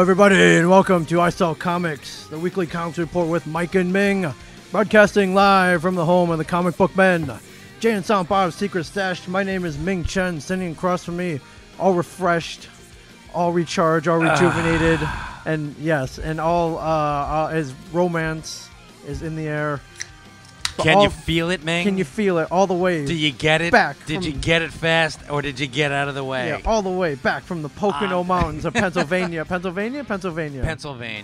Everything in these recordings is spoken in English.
everybody, and welcome to I Sell Comics, the weekly comics report with Mike and Ming, broadcasting live from the home of the comic book men, Jay and Silent Bob's Secret Stash. My name is Ming Chen, sitting across from me, all refreshed, all recharged, all rejuvenated, and yes, and all his romance is in the air. Can you feel it, Ming? Can you feel it all the way? Do you get it? Back? Did you get it fast, or did you get out of the way? Yeah, all the way back from the Pocono Mountains of Pennsylvania. Pennsylvania?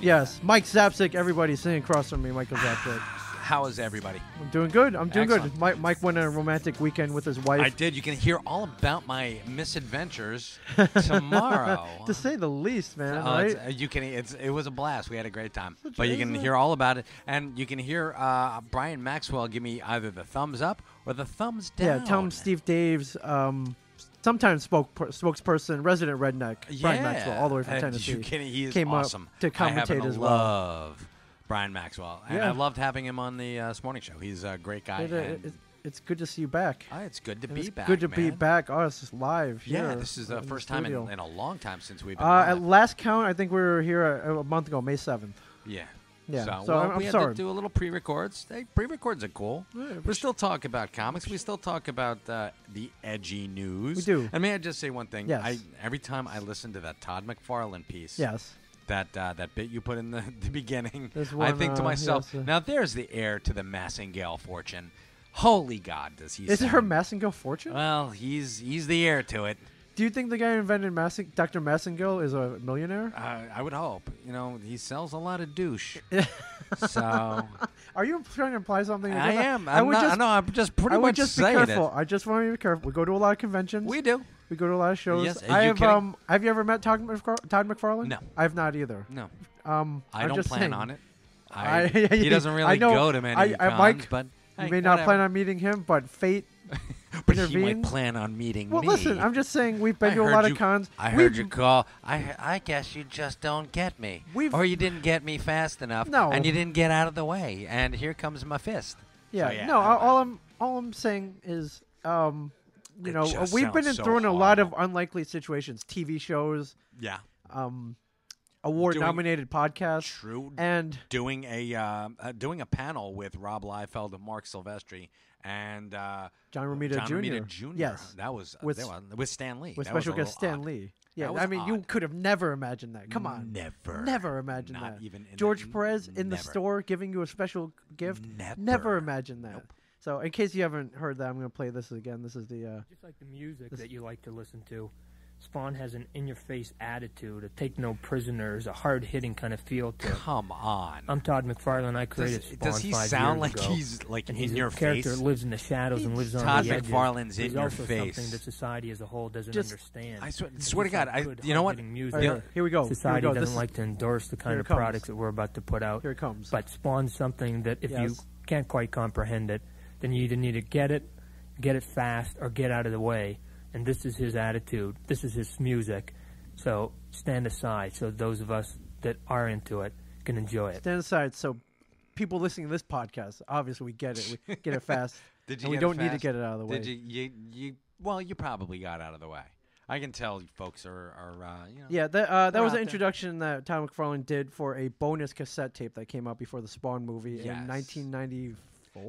Yes. Mike Zapsik, everybody sitting across from me, Michael Zapsik. How is everybody? I'm doing good. Excellent. Good. Mike went on a romantic weekend with his wife. I did. You can hear all about my misadventures tomorrow. To say the least, man. Oh, right? It was a blast. We had a great time. But you can hear all about it, and you can hear Brian Maxwell give me either the thumbs up or the thumbs down. Yeah, tell him Steve Dave's sometimes spokesperson, resident redneck, Brian Maxwell, all the way from Tennessee. He is came awesome. up to commentate as well. Love Brian Maxwell, and I loved having him on the This Morning Show. He's a great guy. It's good to see you back. It's good to be back. Good to be back. Oh, it's just live. Yeah, this is the first time in a long time since we've been at last count, I think we were here a month ago, May 7th. Yeah. Yeah. So I'm we had sorry. to do a little pre-records. Hey, pre-records are cool. Yeah, we still talk about comics. We still talk about the edgy news. We do. And may I just say one thing? Yes. Every time I listen to that Todd McFarlane piece. Yes. That bit you put in the beginning, one, I think to myself, yes, now there's the heir to the Massingale fortune. Holy God, does he? Is it her Massingale fortune? Well, he's the heir to it. Do you think the guy who invented Dr. Massingale is a millionaire? I would hope. He sells a lot of douche. So, are you trying to imply something? I am. I'm just pretty much just be saying careful. it. I just want you to be careful. We go to a lot of conventions. We do. We go to a lot of shows. Yes. Have you ever met Todd McFarlane? No. I have not either. No. I don't plan on it. He doesn't really go to many cons, Mike, but you may not plan on meeting him, but fate but intervenes. he might plan on meeting me. Well, listen, I'm just saying we've been to a lot of cons. I heard you call. I guess you just don't get me. Or you didn't get me fast enough. No. And you didn't get out of the way. And here comes my fist. Yeah. So, No. All I'm saying is, we've been thrown a lot of unlikely situations. TV shows. Yeah. Award-nominated podcasts. True. And doing a panel with Rob Liefeld and Mark Silvestri and John Romita Jr. Yes. That was with Stan Lee. With special guest Stan Lee. Yeah, I mean, you could have never imagined that. Come on. Never imagined that. Even George Perez in the store giving you a special gift. Never imagined that. Nope. So, in case you haven't heard that, I'm going to play this again. This is the... Just like the music that you like to listen to. Spawn has an in-your-face attitude, a take-no-prisoners, a hard-hitting kind of feel to it. Come on. I'm Todd McFarlane. I created Spawn 5 years ago. Does he sound like he's like and in your face? He's a character face? that lives in the shadows and lives on Todd the edges. McFarlane's in He's your also face. something that society as a whole doesn't understand. I swear to God. You know what? Here we go. Society doesn't like to endorse the kind of products that we're about to put out. Here it comes. But Spawn's something that if you can't quite comprehend it, then you either need to get it fast, or get out of the way. And this is his attitude. This is his music. So stand aside so those of us that are into it can enjoy it. Stand aside so people listening to this podcast, obviously we get it. We get it fast. Did you we don't need to get it out of the way. Did you? Well, you probably got out of the way. I can tell you folks are Yeah, that was an introduction that Todd McFarlane did for a bonus cassette tape that came out before the Spawn movie in 1994.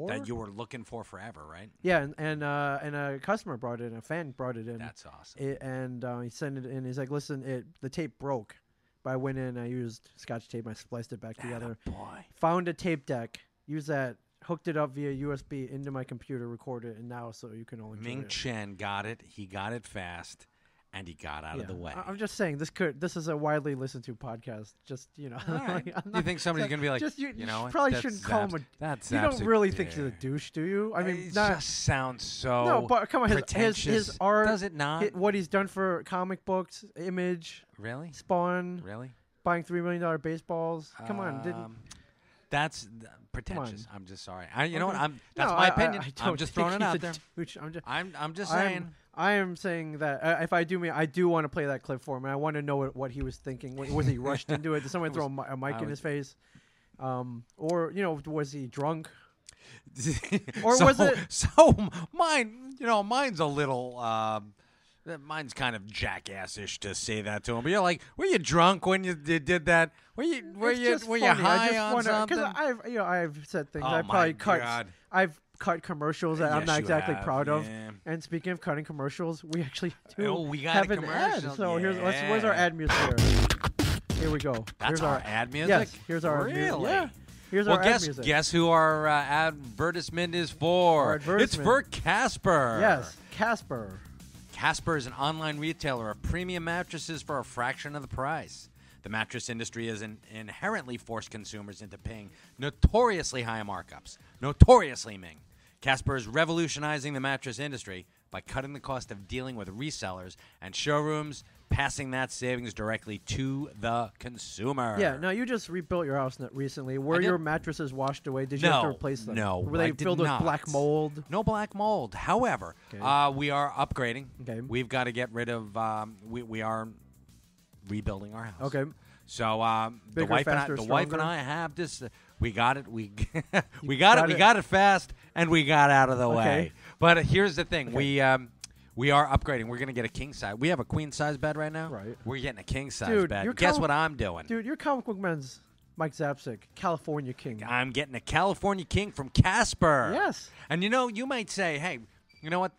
That you were looking for forever, right? Yeah, and a customer brought it in, a fan brought it in. That's awesome. He sent it in. He's like, listen, the tape broke. But I went in, I used Scotch tape, I spliced it back together. Boy. Found a tape deck, used that, hooked it up via USB into my computer, recorded it, and now so you can only Ming Chen got it. He got it fast. And he got out of the way. I'm just saying, this is a widely listened to podcast. Just, Right. You think somebody's going to be like, you probably shouldn't call him you don't really think he's a douche, do you? I mean, it just sounds so no, but come on, his art, does it not? What he's done for comic books, Image, really, Spawn, really, buying $3 million baseballs. Come on, that's pretentious. I'm just sorry. You know what? That's my opinion. I'm just throwing it out there. I'm just saying. I am saying that if I do want to play that clip for him. And I want to know what he was thinking. Was he rushed into it? Did someone throw a mic in his face? Or was he drunk? Or was it? So mine's a little Mine's kind of jackassish to say that to him. But you're like, were you drunk when you did that? Were you high on something? Because I've said things. Oh, I probably my God. I've cut commercials that I'm not exactly proud of. Yeah. And speaking of cutting commercials, we actually do we got have a an ad. commercial. So where's our ad music here? Here we go. That's here's our ad music? Yes, here's our really? ad music. Yeah. Here's our ad music. Guess who our advertisement is for? It's for Casper. Yes, Casper. Casper is an online retailer of premium mattresses for a fraction of the price. The mattress industry has inherently forced consumers into paying notoriously high markups. Notoriously, Ming. Casper is revolutionizing the mattress industry by cutting the cost of dealing with resellers and showrooms, passing that savings directly to the consumer. Yeah, now you just rebuilt your house recently. Were your mattresses washed away? Did you have to replace them? No, were they filled with black mold? No black mold. However, we are upgrading. Okay. We've got to get rid of. We are rebuilding our house. Okay. So Bigger, the wife faster, and I have this. We got it. We got it fast, and we got out of the way. But here's the thing: we are upgrading. We're going to get a king size. We have a queen size bed right now. Right. We're getting a king size bed. Guess what I'm doing? Dude, you're comic book man's Mike Zapsik, California King. I'm getting a California King from Casper. Yes. And you might say, hey, you know what?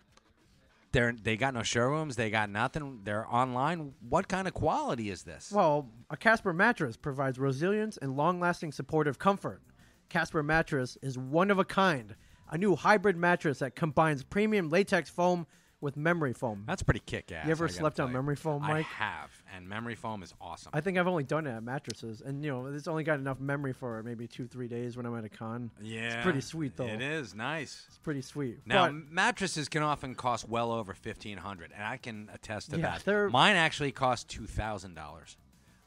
They got no showrooms. They got nothing. They're online. What kind of quality is this? Well, a Casper mattress provides resilience and long-lasting supportive comfort. Casper mattress is one of a kind. A new hybrid mattress that combines premium latex foam with memory foam. That's pretty kick-ass. You ever slept on memory foam, Mike? I have, and memory foam is awesome. I think I've only done it at mattresses, and it's only got enough memory for maybe 2-3 days when I'm at a con. Yeah, it's pretty sweet though. It is nice. It's pretty sweet. Now mattresses can often cost well over $1,500, and I can attest to that. Mine actually cost $2,000.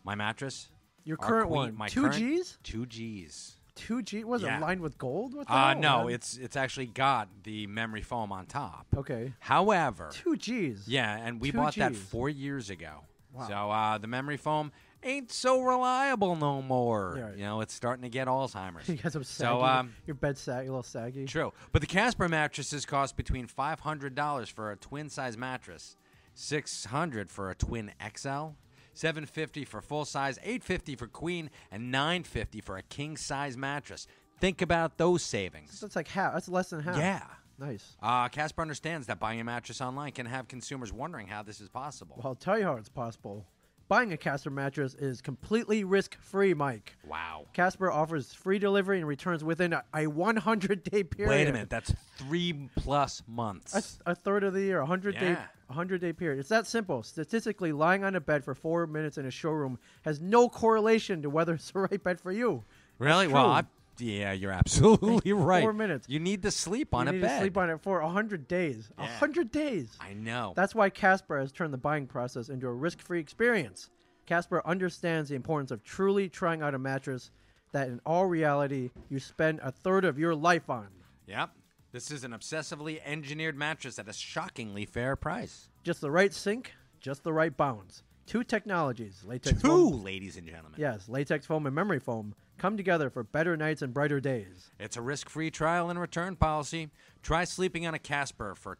My mattress. Your current one, my 2 Gs? 2 Gs. 2 G? Was it lined with gold? What the hell, no, man? it's actually got the memory foam on top. Okay. However, 2 Gs. Yeah, and we 2 bought that Gs. 4 years ago. Wow. So the memory foam ain't so reliable no more. Yeah, right. It's starting to get Alzheimer's. You got some saggy. Your bed's a little saggy. True, but the Casper mattresses cost between $500 for a twin size mattress, $600 for a twin XL. $750 for full size, $850 for queen, and $950 for a king size mattress. Think about those savings. That's like half. That's less than half. Yeah. Nice. Casper understands that buying a mattress online can have consumers wondering how this is possible. Well, I'll tell you how it's possible. Buying a Casper mattress is completely risk-free, Mike. Wow. Casper offers free delivery and returns within a 100-day period. Wait a minute. That's 3+ months. That's a third of the year, 100-day period. It's that simple. Statistically, lying on a bed for 4 minutes in a showroom has no correlation to whether it's the right bed for you. Really? Well, yeah, you're absolutely right. 4 minutes. You need to sleep on a bed. You need to sleep on it for 100 days. Yeah. 100 days. I know. That's why Casper has turned the buying process into a risk-free experience. Casper understands the importance of truly trying out a mattress that in all reality you spend a third of your life on. Yep. This is an obsessively engineered mattress at a shockingly fair price. Just the right sink, just the right bounds. 2 technologies, latex foam. 2, ladies and gentlemen. Yes, latex foam and memory foam come together for better nights and brighter days. It's a risk-free trial and return policy. Try sleeping on a Casper for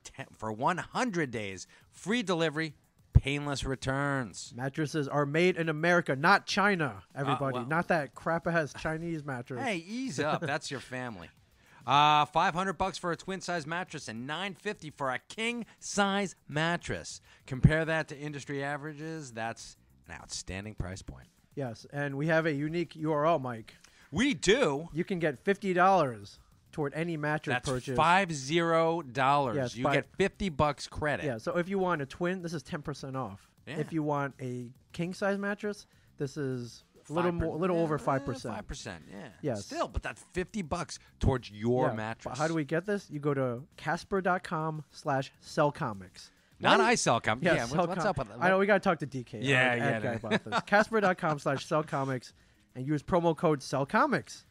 100 days. Free delivery, painless returns. Mattresses are made in America, not China, everybody. Not that crap-ass Chinese mattress. Hey, ease up. That's your family. $500 for a twin-size mattress and $950 for a king-size mattress. Compare that to industry averages. That's an outstanding price point. Yes, and we have a unique URL, Mike. We do. You can get $50 toward any mattress purchase. That's $50. Yes, you get $50 credit. Yeah, so if you want a twin, this is 10% off. Yeah. If you want a king-size mattress, this is a little over 5%. 5%, yeah. Yes. Still, but that's $50 towards your mattress. But how do we get this? You go to Casper.com/sellcomics. Not I sell comics. Yeah, what's up with that? I know, we got to talk to DK. Yeah. Guy about this. Casper.com/sellcomics and use promo code sellcomics.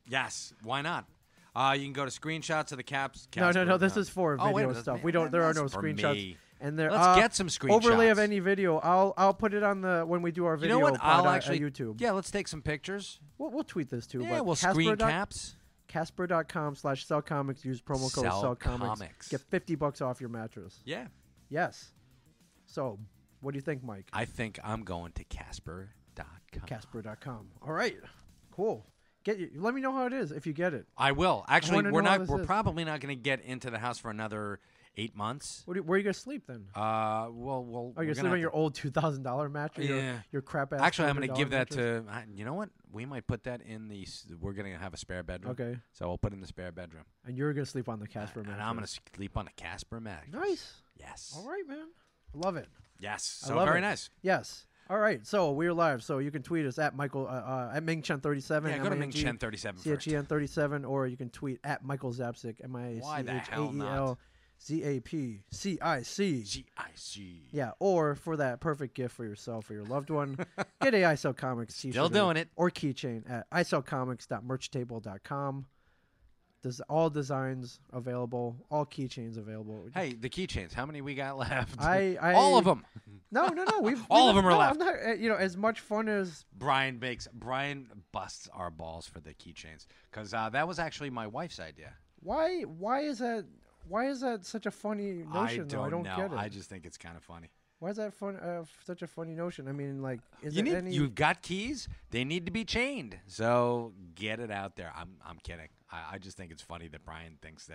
Yes, why not? You can go to screenshots of the caps. No. This is for video stuff. There are no screenshots. Me. And there, let's get some screenshots. Overlay of any video. I'll put it on when we do our video. You know what? I'll actually YouTube. Yeah, let's take some pictures. We'll tweet this too. Yeah, we'll screen caps. Casper.com/sellcomics. Use promo code sellcomics. Get $50 off your mattress. Yeah. Yes. So, what do you think, Mike? I think I'm going to Casper.com. Casper.com. All right. Cool. Let me know how it is if you get it. I will. Actually, we're is. probably not going to get into the house for another 8 months. Where are you going to sleep then? Are you going to sleep on your old $2,000 mattress? Yeah. Your crap ass. Actually, I'm going to give that mattress? to. You know what? We might put that in the. We're going to have a spare bedroom. Okay. So we'll put it in the spare bedroom. And you're going to sleep on the Casper mattress. And I'm going to sleep on the Casper mattress. Nice. Yes. All right, man. I love it. Yes. So very nice. Yes. All right. So we're live. So you can tweet us at Michael at Ming-Chen37. Yeah, go to Ming-Chen37 first. CHEN37, or you can tweet at Michael Zapcic. Why the hell not? ZAPCIC. GIC. Yeah, or for that perfect gift for yourself or your loved one, get a I Sell Comics t-shirt. Still doing it. Or keychain at isellcomics.merchtable.com. There's all designs available, all keychains available. Hey, the keychains. How many we got left? All of them. No. All of them are left. I'm not, as much fun as Brian busts our balls for the keychains because that was actually my wife's idea. Why is that? Why is that such a funny notion? I don't get it. I just think it's kind of funny. Why is that fun? Such a funny notion. I mean, like, you've got keys. They need to be chained. So get it out there. I'm kidding. I just think it's funny that Brian thinks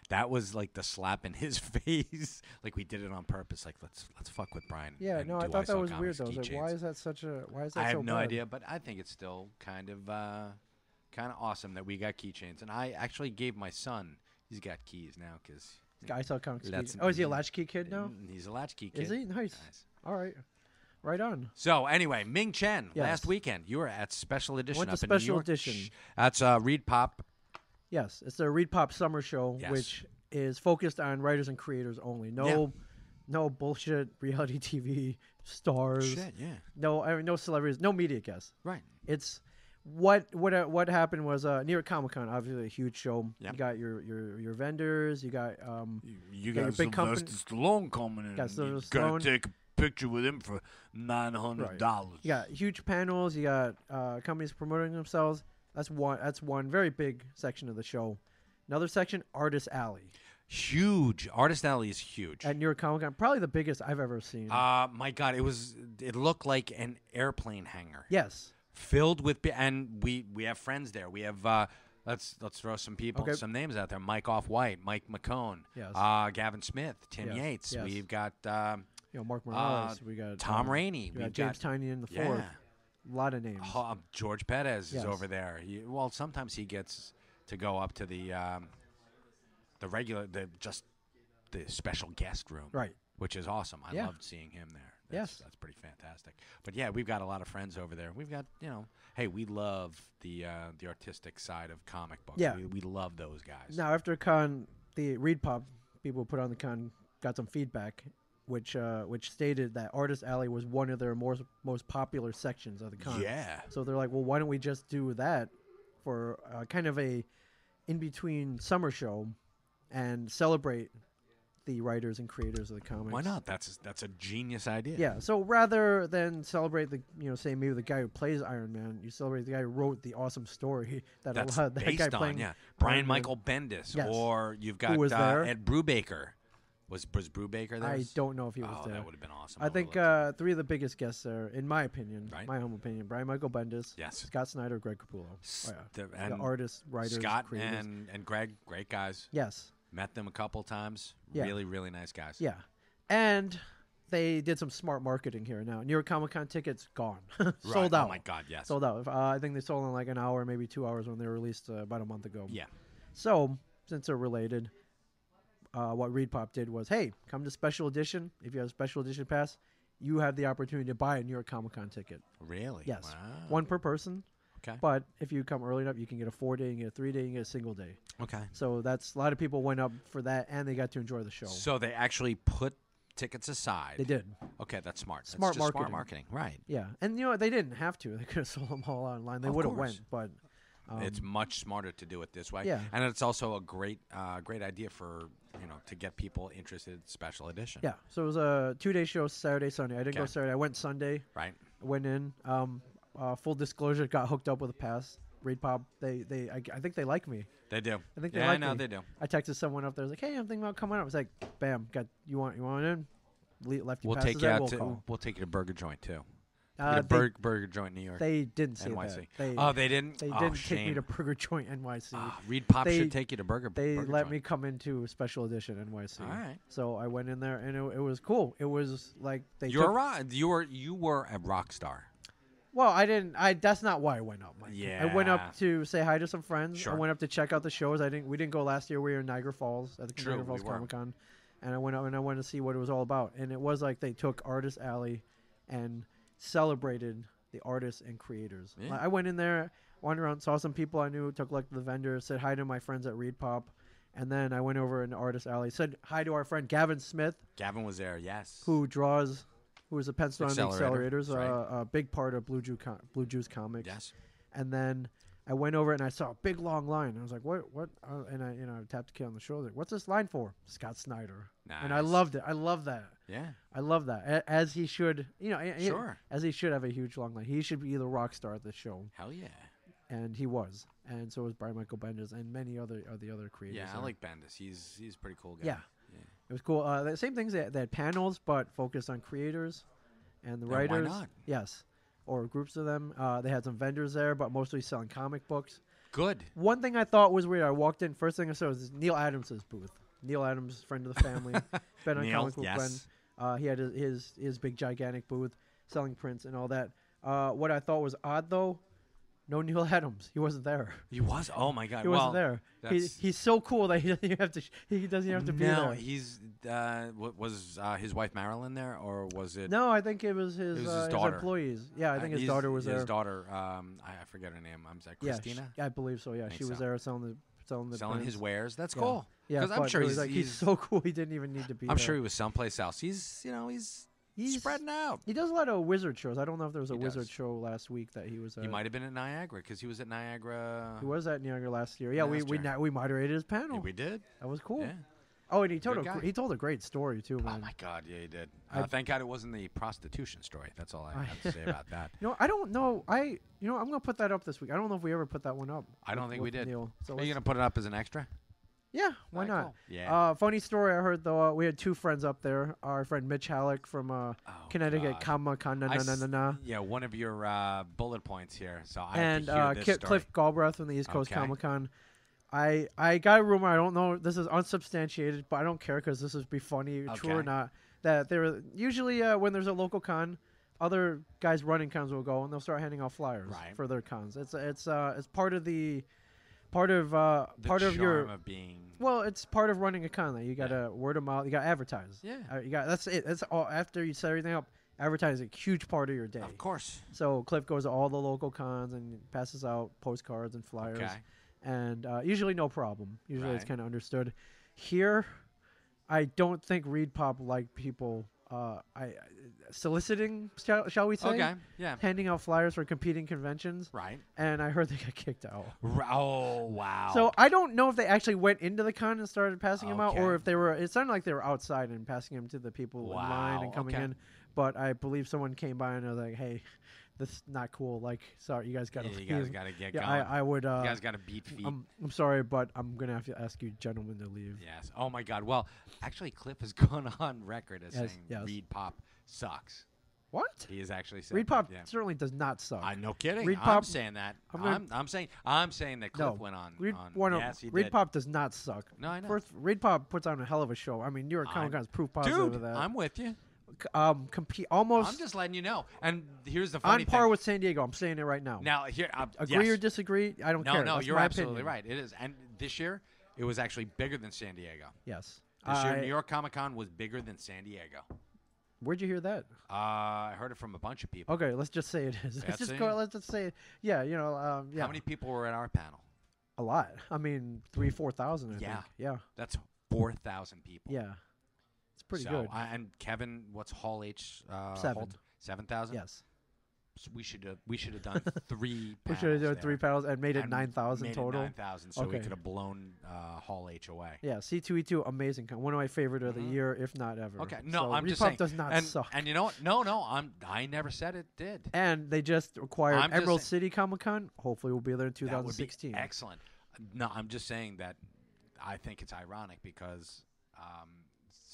that was like the slap in his face. Like we did it on purpose. Like let's fuck with Brian. Yeah, no, I thought that was weird though. Like, why is that I have no bad? idea, but I think it's still kind of awesome that we got keychains. And I actually gave my son. He's got keys now because. I Sell Comics. Is he a latchkey kid now? He's a latchkey kid. Is he? Nice. All right. Right on. So anyway, Ming Chen, Yes. last weekend you were at Special Edition Went to up in Special New York. Edition. That's Reed Pop. Yes, it's the Reed Pop Summer Show, Yes. which is focused on writers and creators only. No bullshit reality TV stars. Shit, yeah. No celebrities. No media guests. Right. It's what happened was New York Comic Con, obviously a huge show. Yep. You got your vendors. You got You got your got big company. Sylvester Stallone coming in. Got You Sylvester gotta Stallone. take a picture with him for $900. You got huge panels. You got companies promoting themselves. That's one very big section of the show. Another section, Artist Alley. Huge. Artist Alley is huge. At New York Comic Con, probably the biggest I've ever seen. My God, it looked like an airplane hangar. Yes. Filled with and we have friends there. We have let's throw some people, some names out there. Mike Off-White, Mike McCone, Yes. Gavin Smith, Tim Yates. Yes. We've got Mark Morales. We got Tom Rainey. We got James Tynion in the fourth. A lot of names. George Perez Yes. is over there. Sometimes he gets to go up to the special guest room, Right. Which is awesome. I Yeah. loved seeing him there. Yes. That's pretty fantastic. But yeah, we've got a lot of friends over there. We've got, hey, we love the artistic side of comic books. Yeah. We love those guys. Now, after con, the Reed Pop people who put on the con got some feedback, which stated that Artist Alley was one of their most popular sections of the con. Yeah. So they're like, well, why don't we just do that for kind of a in-between summer show and celebrate the writers and creators of the comics. Why not? That's a genius idea. Yeah. So rather than celebrate say maybe the guy who plays Iron Man, you celebrate the guy who wrote the awesome story that That's allowed that based guy on, playing Brian Iron Michael Bendis. Yes. Or you've got Who was there? Ed Brubaker. Was Brubaker there? I don't know if he was there. That would have been awesome. I think three of the biggest guests there, in my opinion, my humble opinion, Brian Michael Bendis, Yes. Scott Snyder, Greg Capullo. And the artists, writers, Scott creators. and Greg, great guys. Yes. Met them a couple times. Yeah. Really, really nice guys. Yeah. And they did some smart marketing here. Now, New York Comic Con tickets gone. Sold out. Oh, my God, yes. Sold out. I think they sold in like an hour, maybe 2 hours when they were released about a month ago. Yeah. So, since they're related, what Reed Pop did was, hey, come to Special Edition. If you have a Special Edition pass, you have the opportunity to buy a New York Comic Con ticket. Really? Yes. Wow. One per person. Okay. But if you come early enough, you can get a 4-day, you can get a 3-day, you can get a single day. Okay. So that's a lot of people went up for that, and they got to enjoy the show. So they actually put tickets aside. They did. Okay, that's smart. Smart that's just marketing. Smart marketing, right? Yeah, and they didn't have to. They could have sold them all online. They would have went, but it's much smarter to do it this way. Yeah. And it's also a great idea for to get people interested in Special Edition. Yeah. So it was a 2-day show, Saturday, Sunday. I didn't go Saturday. I went Sunday. Right. Went in. Full disclosure, got hooked up with a pass. Reed Pop, I think they like me. They do. I think they like like me. me. They do. I texted someone up there. I was like, hey, I'm thinking about coming up. I was like, bam, you want in? left you We'll passes take you there, out we'll to. call. We'll take you to Burger Joint too. Burger Joint, New York. They didn't say NYC. that. They didn't. They Oh, didn't take me shame. to Burger Joint NYC. Reed Pop They- should take you to Burger. They Burger let Joint. me come into Special Edition NYC. All right. So I went in there, and it was cool. It was like they. You were a rock star. Well, I didn't. That's not why I went up, Mike. Yeah. I went up to say hi to some friends. Sure. I went up to check out the shows. We didn't go last year. We were in Niagara Falls at the True, Niagara Falls we were. Comic Con, and I went up and I wanted to see what it was all about. And it was like they took Artist Alley and celebrated the artists and creators. Yeah. I went in there, wandered around, saw some people I knew, took like the vendors, said hi to my friends at Reed Pop, and then I went over in Artist Alley, said hi to our friend Gavin Smith, Gavin was there. Yes. who is a pencil on the Accelerator, Accelerators, right. a big part of Blue Juice Comics. Yes. And then I went over and I saw a big long line. I was like, "What?" And I tapped the kid on the shoulder. "What's this line for?" Scott Snyder. Nice. And I loved it. I love that. Yeah. I love that. As he should, Sure. as he should have a huge long line. He should be the rock star at the show, Hell yeah. and he was. And so was Brian Michael Bendis and many other creators. Yeah, I there. like Bendis. He's a pretty cool guy. Yeah. It was cool. The same things. They had panels, but focused on creators and the Why writers. not? Yes, or groups of them. They had some vendors there, but mostly selling comic books. Good. One thing I thought was weird. I walked in. First thing I saw was Neil Adams' booth. Neil Adams, friend of the family, been on Neil, Comic Book yes. Blend. He had his big gigantic booth selling prints and all that. What I thought was odd though, no Neil Adams. He wasn't there. He was. Oh my God. He wasn't there. He's so cool that he doesn't have to be there. No, he's. Was his wife Marilyn there, or was it? No, I think it was his daughter. employees. Yeah, I think his daughter was there. His daughter. I forget her name. I'm sorry, Christina. Yeah, I believe so. Yeah, think she was so. there selling Selling prints. his wares. That's Yeah. cool. Yeah, Because I'm but sure it was he's so cool. He didn't even need to be. I'm there. sure he was someplace else. He's spreading out. He does a lot of wizard shows. I don't know if there was a He wizard does. show last week that he was. He might have been at Niagara because he was at Niagara. He was at Niagara last year. Yeah, Last year. we moderated his panel. Yeah, we did. That was cool. Yeah. Oh, and he Good guy. told a great story too, man. Oh my God, yeah, he did. I- Thank God it wasn't the prostitution story. That's all I have to say about that. I don't know. I'm gonna put that up this week. I don't know if we ever put that one up. I don't think we did. Neil. So Are you gonna put it up as an extra? yeah, why Alright, not? cool. Yeah. Funny story I heard though. We had two friends up there. Our friend Mitch Halleck from Connecticut, God. Yeah, one of your bullet points here. So I and have to hear this story. Cliff Galbraith from the East Coast Okay. Comic Con. I got a rumor. I don't know. This is unsubstantiated, but I don't care because this would be funny, true or Okay. not. That there usually when there's a local con, other guys running cons will go and they'll start handing out flyers Right. for their cons. It's part of The your charm of being. well, it's part of running a con. That you got to word of mouth. You got to advertise. Yeah. That's it. That's all. After you set everything up, advertising a huge part of your day. Of course. So Cliff goes to all the local cons and passes out postcards and flyers. Okay. And usually no problem. Usually it's Right. kind of understood. Here, I don't think Reed Pop liked people soliciting, shall we say? Okay. Yeah. Handing out flyers for competing conventions. Right. And I heard they got kicked out. Oh wow. So I don't know if they actually went into the con and started passing them out, or Okay. if they were. It sounded like they were outside and passing them to the people in line and Wow, coming okay. in. But I believe someone came by and was like, "Hey, this is not cool. Like, sorry, you guys got to you guys got to get Yeah, going. I would. you guys got to beat feet. I'm sorry, but I'm gonna have to ask you gentlemen to leave. Yes. Oh my God. Well, actually, Cliff has gone on record as Yes, saying yes. Reed Pop sucks. What? He has actually said Reed that, Pop yeah. certainly does not suck. No kidding. Reed I'm Pop- saying that. I'm I'm saying that Cliff went on. Reed, on yes, he Reed did. Pop does not suck. No, I know. First, Reed Pop puts on a hell of a show. I mean, New York Comic Con is proof positive Dude, of that. I'm with you. Compete almost I'm just letting you know. And here's the on funny par thing. with San Diego. I'm saying it right now. Now here, Agree yes. or disagree? I don't care. No, That's you're my absolutely opinion. right. It is. And this year, it was actually bigger than San Diego. Yes. This year, New York Comic Con was bigger than San Diego. Where'd you hear that? I heard it from a bunch of people. Okay, let's just say it is. Let's That's just it? go. Let's just say it. Yeah, yeah. How many people were at our panel? A lot. I mean, 3,000-4,000. I Yeah. think. Yeah. That's 4,000 people. Yeah. It's pretty So, good. and Kevin, what's Hall H? 7. 7,000. Yes. So we should have done 3. We should have done panels 3 there. panels and made it And 9,000 made it total. 9,000, so we Okay. could have blown Hall H away. Yeah, C2E2, amazing. One of my favorite of the Mhm. year, if not ever. Okay, no, So I'm Reed just Pop saying. does not and, suck. And you know what? No, I never said it did. And they just acquired I'm just Emerald saying- City Comic Con. Hopefully, we'll be there in That would be 2016. excellent. No, I'm just saying that I think it's ironic because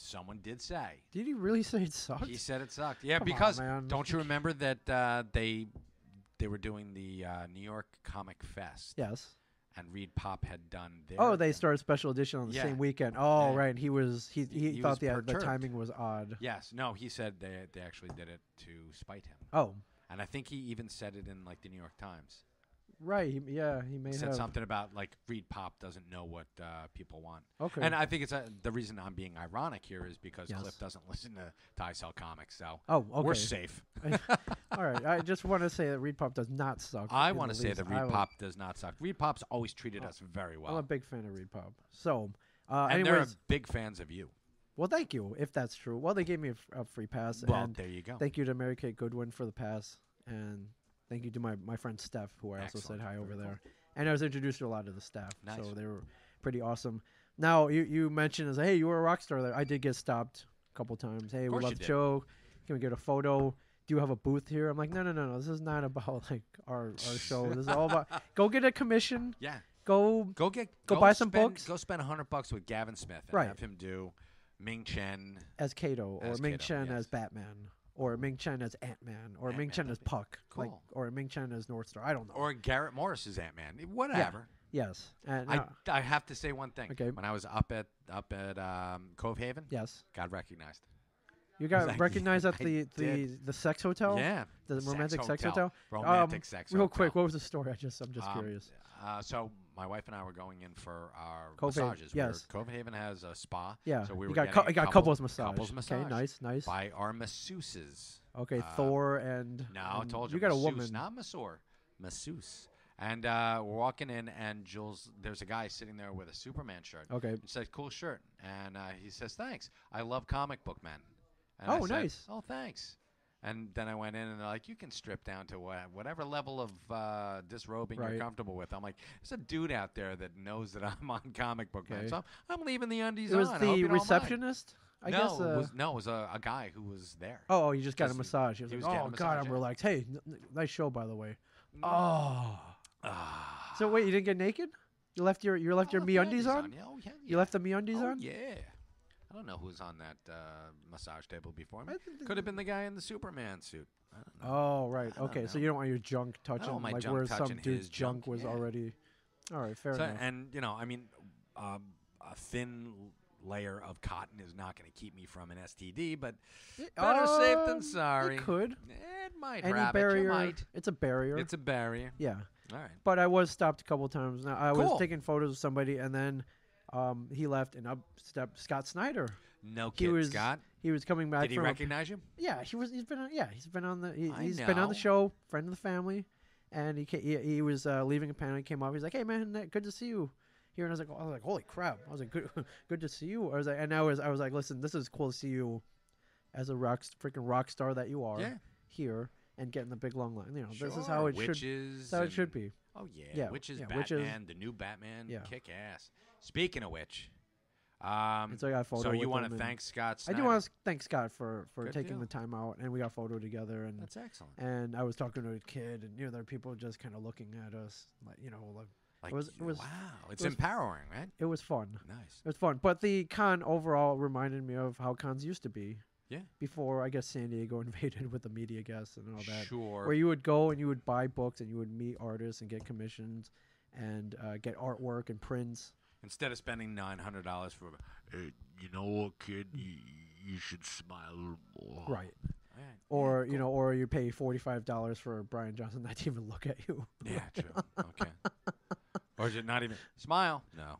someone did say. Did he really say it sucked? He said it sucked. Yeah, Come because on, man. don't you remember that they were doing the New York Comic Fest? Yes. And Reed Pop had done their. Oh, they started special edition on the same weekend. Oh, Yeah. right. He thought was the timing was odd. Yes. No, he said they actually did it to spite him. Oh. And I think he even said it in like the New York Times. Right. He may Said have something about like Reed Pop doesn't know what people want. Okay. And I think it's the reason I'm being ironic here is because Yes. Cliff doesn't listen to I Sell Comics, so okay. we're safe. All right. I just want to say that Reed Pop does not suck. I want to say that Reed Pop does not suck. Reed Pop's always treated us very well. I'm a big fan of Reed Pop. So, and anyways, they're big fans of you. well, thank you. If that's true, well, they gave me a free pass. Well, and there you go. thank you to Mary Kate Goodwin for the pass, and thank you to my friend Steph, who I also Excellent. said hi over Very there. And I was introduced to a lot of the staff, Nice. so they were pretty awesome. Now, you mentioned, hey, you were a rock star there. I did get stopped a couple times. Hey, we course love you the did. show. Can we get a photo? Do you have a booth here? I'm like, no. This is not about like our show. This is all about go get a commission. Yeah. Go Go buy some spend, books. Go spend $100 with Gavin Smith and Right. have him do Ming Chen. as Kato, or As Ming Kato, Chen yes. as Batman, or Ming Chen as Ant-Man, or Ming Ant-Man, Chen as that'd be Puck, like, cool. or Ming Chen as North Star. I don't know. Or Garrett Morris as Ant-Man. Whatever. Yes. And I have to say one thing. Okay. When I was up at Cove Haven, yes. got recognized. You got Like, recognized at I the did. sex hotel? Yeah. The romantic sex hotel. hotel? Romantic sex Real hotel. quick, what was the story? I'm just curious. So my wife and I were going in for our Cove Haven, massages. yes. Cove Haven has a spa. Yeah. So we you were got getting you got couples massage. Couples massage. Okay, nice. By our masseuses. Okay, Thor and No, I told you. you got a masseuse, woman. not masseur. Masseuse. And we're walking in, and Jules, there's a guy sitting there with a Superman shirt. Okay. He said, "Cool shirt," and he says, "Thanks. I love comic book men." And Oh, I said, nice. "Oh, thanks." And then I went in, and they're like, "You can strip down to whatever level of disrobing Right. you're comfortable with." I'm like, "There's a dude out there that knows that I'm on comic book men, Okay. so I'm leaving the undies It was on. I hope the you don't mind." receptionist, I no, guess. it was a guy who was there. Oh, you just got a Just- massage. He was he like, was getting oh, a God, massage, I'm yeah. relaxed. Hey, nice show, by the way. Mm. Oh. Ah. So, wait, you didn't get naked? You left your I left MeUndies the on? undies Yeah, oh, yeah, You left the MeUndies oh, on? Yeah. I don't know who was on that massage table before me. I think Could have been the guy in the Superman suit. I don't know. Oh, right. I don't Okay, so know. you don't want your junk touching, want my like junk where some touching dude's his junk junk, was yeah. already. All right, fair So, enough. and, I mean, a thin layer of cotton is not going to keep me from an STD, but better safe than sorry. It could. It might, Any Rabbit. barrier. You might. It's a barrier. It's a barrier. yeah. All right. But I was stopped a couple times. Now, I was Cool. taking photos of somebody, and then he left, and up stepped Scott Snyder. No He kid, was Scott. He was coming back Did he from recognize you? Yeah, he's been on. Yeah, he's been on the. I He's been on the know. show. Friend of the family, and he was leaving a panel. He came up. He's like, "Hey man, good to see you here." And I was like, "Holy crap!" I was like, "Good to see you." I was like, and I was like, "Listen, this is cool to see you as a freaking rock star that you are Yeah. here and getting the big long line. You know, this is Sure. how it should. Witches This is how it should and- be." Oh yeah, Yeah, Witches, yeah, Batman, Witches. the new Batman, Yeah. kick ass. Speaking of which, And so I got a photo. so you want to thank Scott I Snyder? do want to thank Scott for Good taking deal. the time out, and we got a photo together, and That's excellent. and I was talking to a kid, and there are people just kind of looking at us, like Like, it was wow, it's it was- empowering, right? it was fun. Nice. It was fun, but the con overall reminded me of how cons used to be. Yeah. Before I guess San Diego invaded with the media guests and all that, Sure. where you would go and you would buy books and you would meet artists and get commissions and get artwork and prints. Instead of spending $900 for, hey, you know what, kid, you should smile a little more. Right. All right. Or Yeah, you know, or you pay $45 for Brian Johnson not to even look at you. cool. Yeah, true. Okay. Or is it not even smile? No.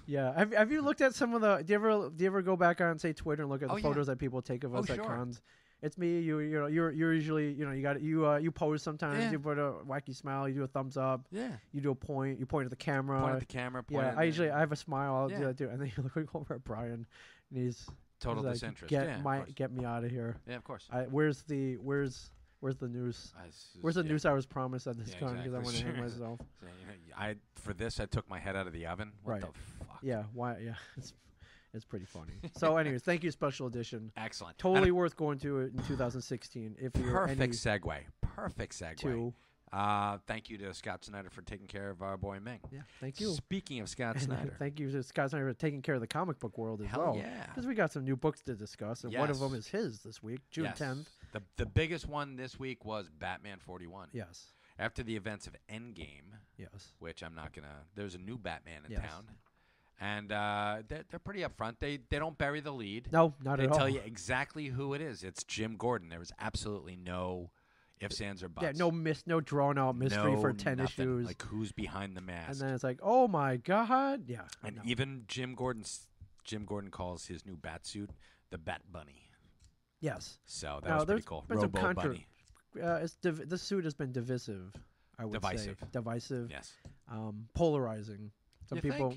Yeah. Have you looked at some of the? Do you ever go back on say Twitter and look at the Oh, yeah. photos that people take of us at sure. cons? It's me. You're usually you pose sometimes. Yeah. You put a wacky smile. You do a thumbs up. Yeah. You do a point. You point at the camera. Point at the camera. Point Yeah. at I usually I have a smile. I'll do Yeah. that too. And then you look over at Brian, and he's Total like, disinterest. Get yeah, of course. get me out of here. Yeah, of course. Where's the noose? It's Where's the yeah. noose I was promised at this Yeah, con because I want to exactly. hang myself. So, for this, I took my head out of the oven. What Right. the fuck? Yeah. Why? Yeah. It's pretty funny. So, anyways, thank you, Special Edition. Excellent. Totally worth going to it in 2016 if you're Perfect any segue. Perfect segue. to Thank you to Scott Snyder for taking care of our boy Ming. Yeah, thank you. Speaking of Scott Snyder. Thank you to Scott Snyder for taking care of the comic book world as Hell well. yeah. Because we got some new books to discuss, and one of them is his this week, June 10th. The biggest one this week was Batman 41. Yes. After the events of Endgame, yes, which I'm not going to... There's a new Batman in town. And they're pretty upfront. They don't bury the lead. No, not at all. They tell you exactly who it is. It's Jim Gordon. There was absolutely no ifs, ands, or buts. Yeah, no drawn out mystery for 10 issues. Like who's behind the mask. And then it's like, oh my God. Yeah. And even Jim Gordon calls his new bat suit the Bat Bunny. Yes. So that was pretty cool. Robo Bunny. This suit has been divisive, I would say. Divisive. Yes. Polarizing. Some people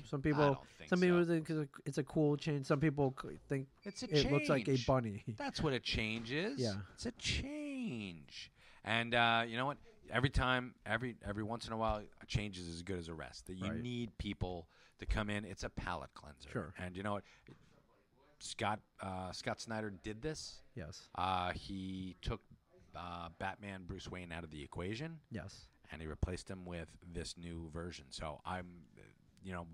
think it's a cool change. Some people think it looks like a bunny. That's what a change is. Yeah. It's a change. And you know what? Every once in a while, a change is as good as a rest. That you need people to come in. It's a palate cleanser. Sure. And you know what? Scott Snyder did this. Yes. He took Batman Bruce Wayne out of the equation. Yes. And he replaced him with this new version. So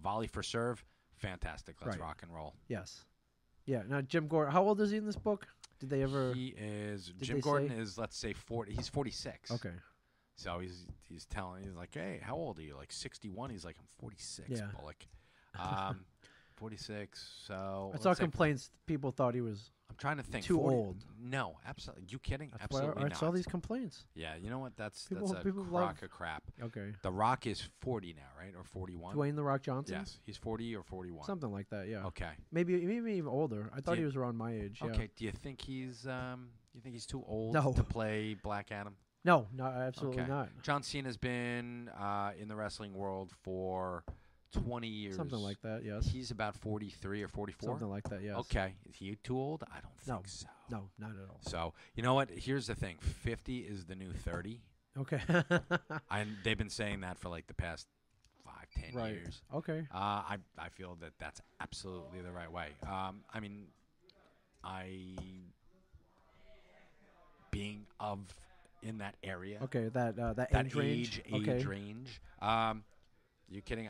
volley for serve, fantastic. Let's rock and roll. Yes. Yeah. Now Jim Gordon, how old is he in this book? Did they ever? Jim Gordon is, let's say, 40. He's 46. Okay. So he's like, hey, how old are you? Like 61. He's like, I'm 46. Yeah. Bullock. 46. So I saw complaints. People thought he was. I'm trying to think. Too old. No, absolutely. You kidding? That's absolutely why not. I saw these complaints. Yeah, you know what? That's a people crock of crap. Okay. The Rock is 40 now, right? Or 41? Dwayne The Rock Johnson? Yes. He's 40 or 41. Something like that, yeah. Okay. Maybe even older. I thought he was around my age. Yeah. Okay. Do you think he's too old No. to play Black Adam? No, absolutely not. John Cena's been in the wrestling world for 20 years. Something like that, yes. He's about 43 or 44? Something like that, yes. Okay. Is he too old? I don't think so. No, not at all. So, you know what? Here's the thing. 50 is the new 30. Okay. And they've been saying that for like the past 5-10 years. Okay. I feel that that's absolutely the right way. Being in that area. Okay, that age range. Age range. You kidding?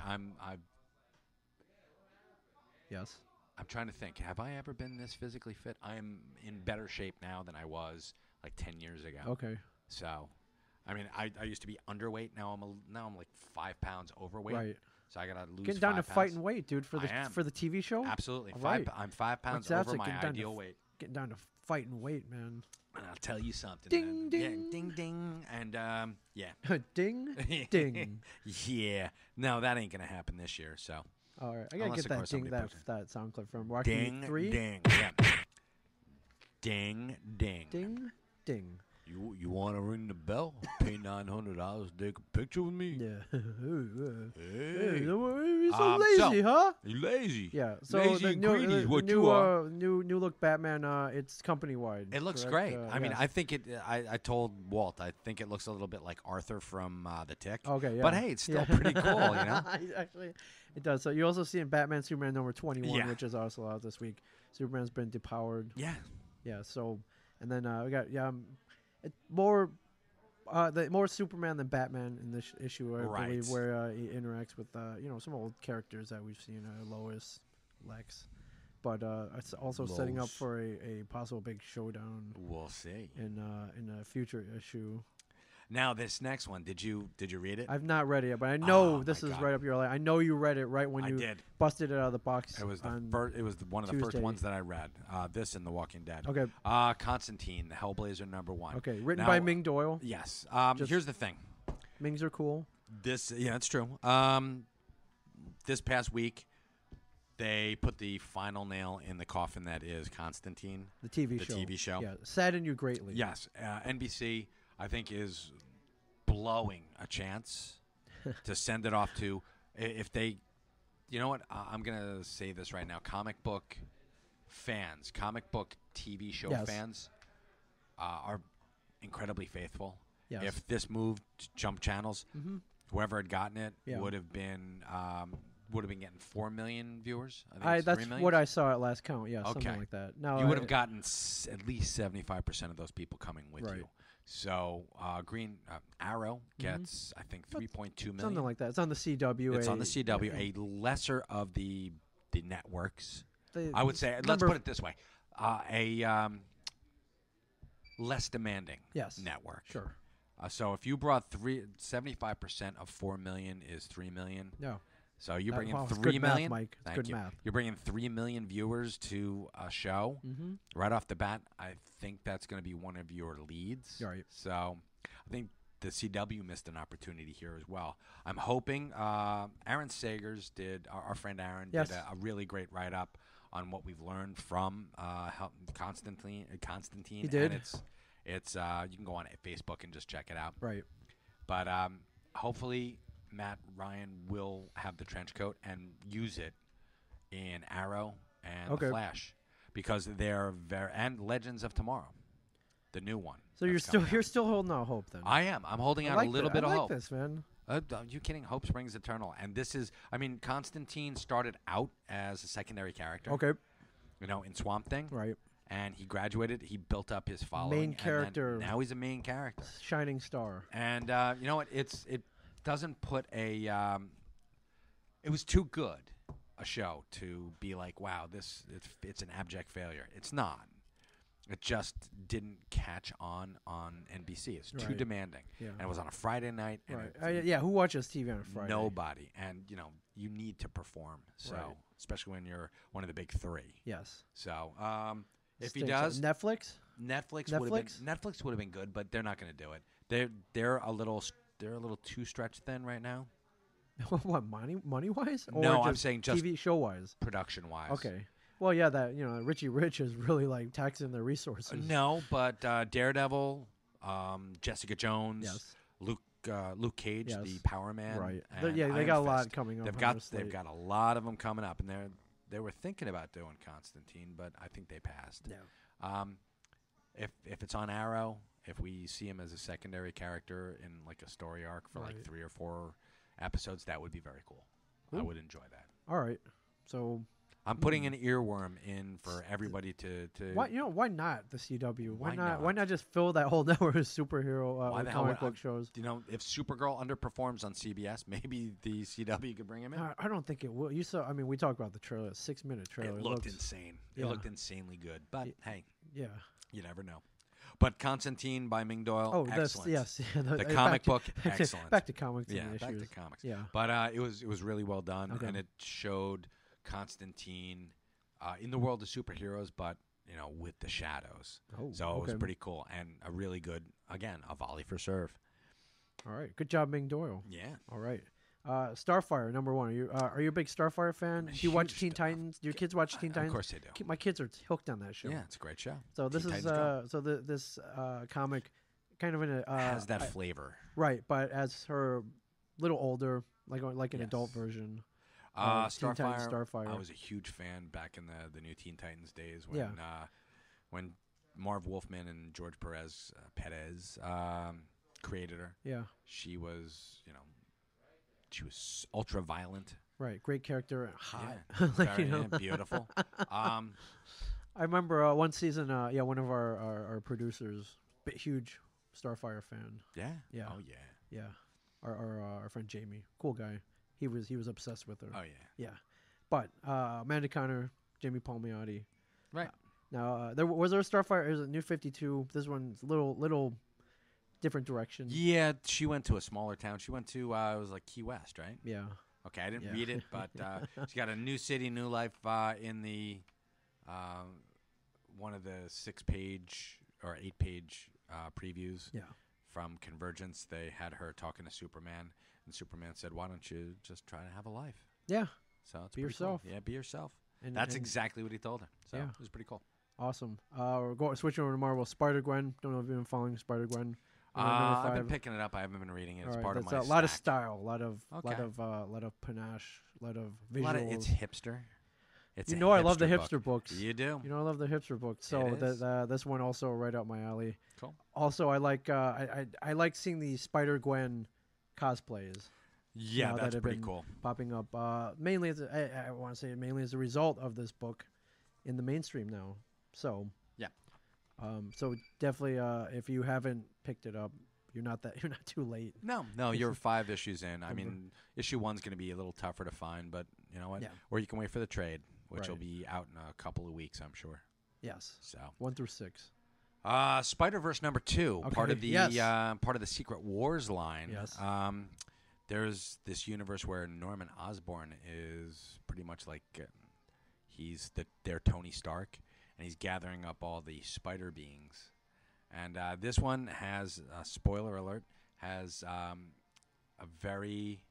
Yes. I'm trying to think. Have I ever been this physically fit? I am in better shape now than I was like 10 years ago. Okay. So, I used to be underweight. Now I'm like 5 pounds overweight. Right. So I gotta lose. Getting down 5 to pounds. fighting weight, dude, for the TV show. Absolutely. Right. I'm 5 pounds over my ideal weight. Getting down to fighting weight, man. And I'll tell you something. Ding, ding. Yeah, ding, ding. And, yeah. Ding, ding. Yeah. No, that ain't going to happen this year, so. All right. I got to get that ding, that sound clip from Rocky 3. Ding, yeah. Ding, ding. Ding, ding. You want to ring the bell? Pay $900 to take a picture with me? Yeah. Hey. You're so lazy, huh? You lazy. Yeah. So lazy and greedy is what you are. New look Batman. It's company wide. It looks great. I think it. I told Walt. I think it looks a little bit like Arthur from The Tick. Okay. Yeah. But hey, it's still pretty cool. You know. Actually, it does. So you also see in Batman Superman number 21, which is also out this week. Superman's been depowered. Yeah. Yeah. So, and then we got more Superman than Batman in this issue, I believe, where he interacts with some old characters that we've seen, Lois, Lex, but it's also setting up for a possible big showdown. We'll see in a future issue. Now this next one, did you read it? I've not read it yet, but I know this is right up your alley. I know you read it right when you busted it out of the box. It was one of the first ones that I read. This and The Walking Dead. Okay. Constantine, the Hellblazer #1. Okay, written by Ming Doyle. Yes. Here's the thing. Mings are cool. It's true. This past week, they put the final nail in the coffin that is Constantine, the TV show. Yeah, saddened you greatly. Yes. NBC, I think, is blowing a chance to send it off to, if they, you know what, I'm going to say this right now, comic book TV show fans are incredibly faithful. Yes. If this moved to jump channels, whoever had gotten it would have been getting 4 million viewers. I think that's what I saw at last count. Yeah, something like that. Now you would have gotten at least 75% of those people coming with you. So Green Arrow gets, I think, 3.2 million. Something like that. It's on the CW. It's on the CW, a lesser of the networks. I would say, let's put it this way, a less demanding network. Sure. So if you brought 75% of 4 million is 3 million. Yeah. So you bring in 3 good million. Math, Mike. It's Thank good you. math. You're bringing 3 million viewers to a show right off the bat. I think that's going to be one of your leads. Right. So I think the CW missed an opportunity here as well. I'm hoping Aaron Sagers did, our friend Aaron, did a really great write-up on what we've learned from Constantine. He did. And it's you can go on Facebook and just check it out. Right. But hopefully Matt Ryan will have the trench coat and use it in Arrow and The Flash, because they're and Legends of Tomorrow, the new one. So you're still holding out hope then? I am. I'm holding out a little bit of hope. I like this, man. Are you kidding? Hope springs eternal. And this is, I mean, Constantine started out as a secondary character. Okay. In Swamp Thing. Right. And he graduated. He built up his following. Main character. Now he's a main character. Shining star. And you know what? It doesn't put a. It was too good a show to be like, wow, it's an abject failure. It's not. It just didn't catch on NBC. It's too demanding. Yeah. And it was on a Friday night. And who watches TV on a Friday? Nobody. And, you need to perform. So, especially when you're one of the big three. Yes. So, if he does. Netflix Netflix would have been good, but they're not going to do it. They're a little too stretched thin right now. What, money wise? No, I'm saying just TV show wise. Production wise. Okay. Well, yeah, that Richie Rich is really like taxing their resources. No, but Daredevil, Jessica Jones, Luke Cage, the Power Man, right? And they Iron got a Fist. lot coming up. They've got a lot of them coming up, and they were thinking about doing Constantine, but I think they passed. Yeah. If it's on Arrow, if we see him as a secondary character in like a story arc for like 3 or 4 episodes, that would be very cool. I would enjoy that. All right, so. I'm putting an earworm in for everybody to. Why not the CW? Why not just fill that whole network with superhero comic book shows? If Supergirl underperforms on CBS, maybe the CW could bring him in. I don't think it will. You saw? I mean, we talked about the trailer, 6-minute trailer. It looked insane. Yeah. It looked insanely good. But hey, yeah, you never know. But Constantine by Ming Doyle, excellent. Yes, the comic book, excellent. Back to comics. Yeah, back to comics. Yeah, but it was really well done, and it showed Constantine in the world of superheroes, but with the shadows. So it was pretty cool, and a really good, again, a volley for serve. All right, good job, Ming Doyle. Yeah. All right, Starfire #1. Are you a big Starfire fan? Do you watch Teen Titans? Do your kids watch Teen Titans? Of course they do. My kids are hooked on that show. Yeah, it's a great show. So this this comic, kind of in a has that flavor, right? But as her little older, like an adult version. Starfire. I was a huge fan back in the new Teen Titans days when Marv Wolfman and George Perez created her. Yeah, she was ultra violent. Right, great character, hot, beautiful. I remember one season. One of our producers, huge Starfire fan. Yeah. Yeah. Oh yeah. Yeah. Our friend Jamie, cool guy. He was obsessed with her. Oh yeah. Yeah, but Amanda Conner, Jamie Palmiotti. Right. Now there was a Starfire. There's a New 52. This one's little different direction. Yeah, she went to a smaller town. She went to it was like Key West, right? Yeah. Okay, I didn't read it, but she got a new city, new life in the one of the 6-page or 8-page previews. Yeah. From Convergence, they had her talking to Superman, and Superman said, "Why don't you just try to have a life?" Yeah. So it's be yourself. Cool. Yeah, be yourself. And that's exactly what he told her. So it was pretty cool. Awesome. We're switching over to Marvel. Spider-Gwen. Don't know if you've been following Spider-Gwen. I've been picking it up. I haven't been reading it. It's part of my a lot of style, a lot of panache, a lot of visuals. It's hipster. It's I love the hipster books. You do. I love the hipster books. So this one also right up my alley. Cool. Also, I like I like seeing the Spider-Gwen cosplays. Yeah, that's pretty cool. Popping up mainly as I want to say mainly as a result of this book in the mainstream now. So yeah, So definitely, if you haven't picked it up, you're not too late. No, you're 5 issues in. I mean, issue 1's going to be a little tougher to find, but you know what? Yeah. Or you can wait for the trade, which Right. will be out in a couple of weeks, I'm sure. Yes. So 1 through 6. Spider-Verse number 2, Okay, part of the yes. part of the Secret Wars line. Yes. There's this universe where Norman Osborn is pretty much like he's their Tony Stark, and he's gathering up all the spider beings. And this one has, spoiler alert, has a very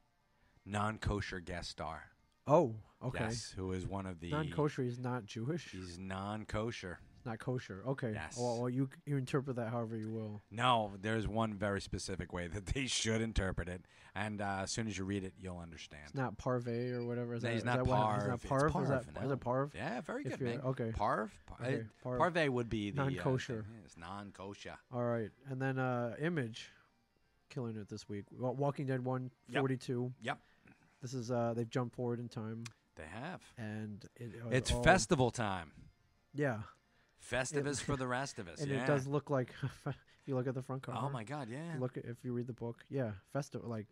non-kosher guest star. Oh, okay. Yes, who is one of the... Non-kosher is not Jewish? He's non-kosher. Not kosher. Okay. Yes. Well, you interpret that however you will. No, there's one very specific way that they should interpret it, and as soon as you read it, you'll understand. It's not parve or whatever. No, he's not parve. Is that It's parve? parve, Is it parve? Yeah, very good, man. Okay. Parve? Okay, parve. Parve would be the... Non-kosher. It's non-kosher. All right. And then Image, killing it this week. Walking Dead 142. Yep. This is, they've jumped forward in time. They have. And It's festival time. Yeah. Festivus for the rest of us. And yeah. it does look like, if you look at the front cover. Oh, my God, yeah. If you read the book. Yeah. Festival, like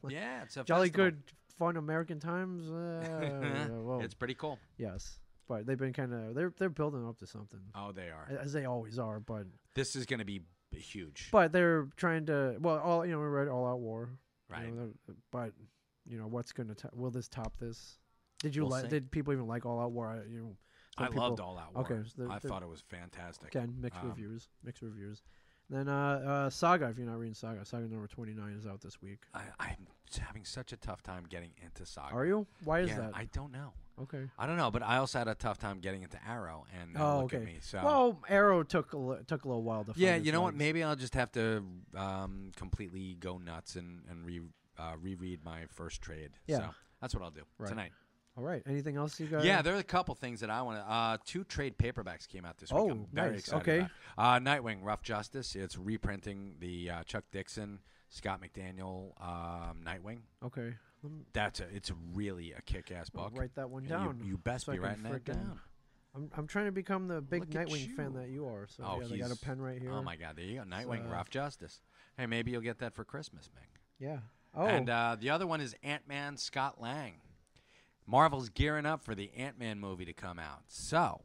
Yeah, it's a jolly festival. good, fun American times. Whoa. It's pretty cool. Yes. But they've been kind of, they're building up to something. Oh, they are. As they always are, but. This is going to be huge. But they're trying to, we read All Out War. Right. But, what's going to, will this top this? Did you We'll see. did people even like All Out War? I loved All Out War. Okay. I thought it was fantastic. Again, mixed reviews. Then Saga, if you're not reading Saga number 29 is out this week. I'm having such a tough time getting into Saga. Are you? Why is yeah, that? I don't know. Okay. I don't know, but I also had a tough time getting into Arrow, and look at me. So well, Arrow took a little while to find yeah, its you know what? legs. Maybe I'll just have to completely go nuts and reread my first trade. Yeah. So that's what I'll do tonight. All right. Anything else you got? Yeah, there are a couple things that I want to. 2 trade paperbacks came out this week. I'm very nice. excited Okay. about. Nightwing, Rough Justice. It's reprinting the Chuck Dixon, Scott McDaniel Nightwing. Okay. It's really a kick-ass book. I'll write that one And down. You best so I be can writing that down. I'm trying to become the big Look at Nightwing fan you. that you are. So Oh, I got a pen right here. Oh my God, there you go. Nightwing, Rough Justice. Hey, maybe you'll get that for Christmas, Ming. Yeah. Oh. And the other one is Ant-Man, Scott Lang. Marvel's gearing up for the Ant-Man movie to come out. So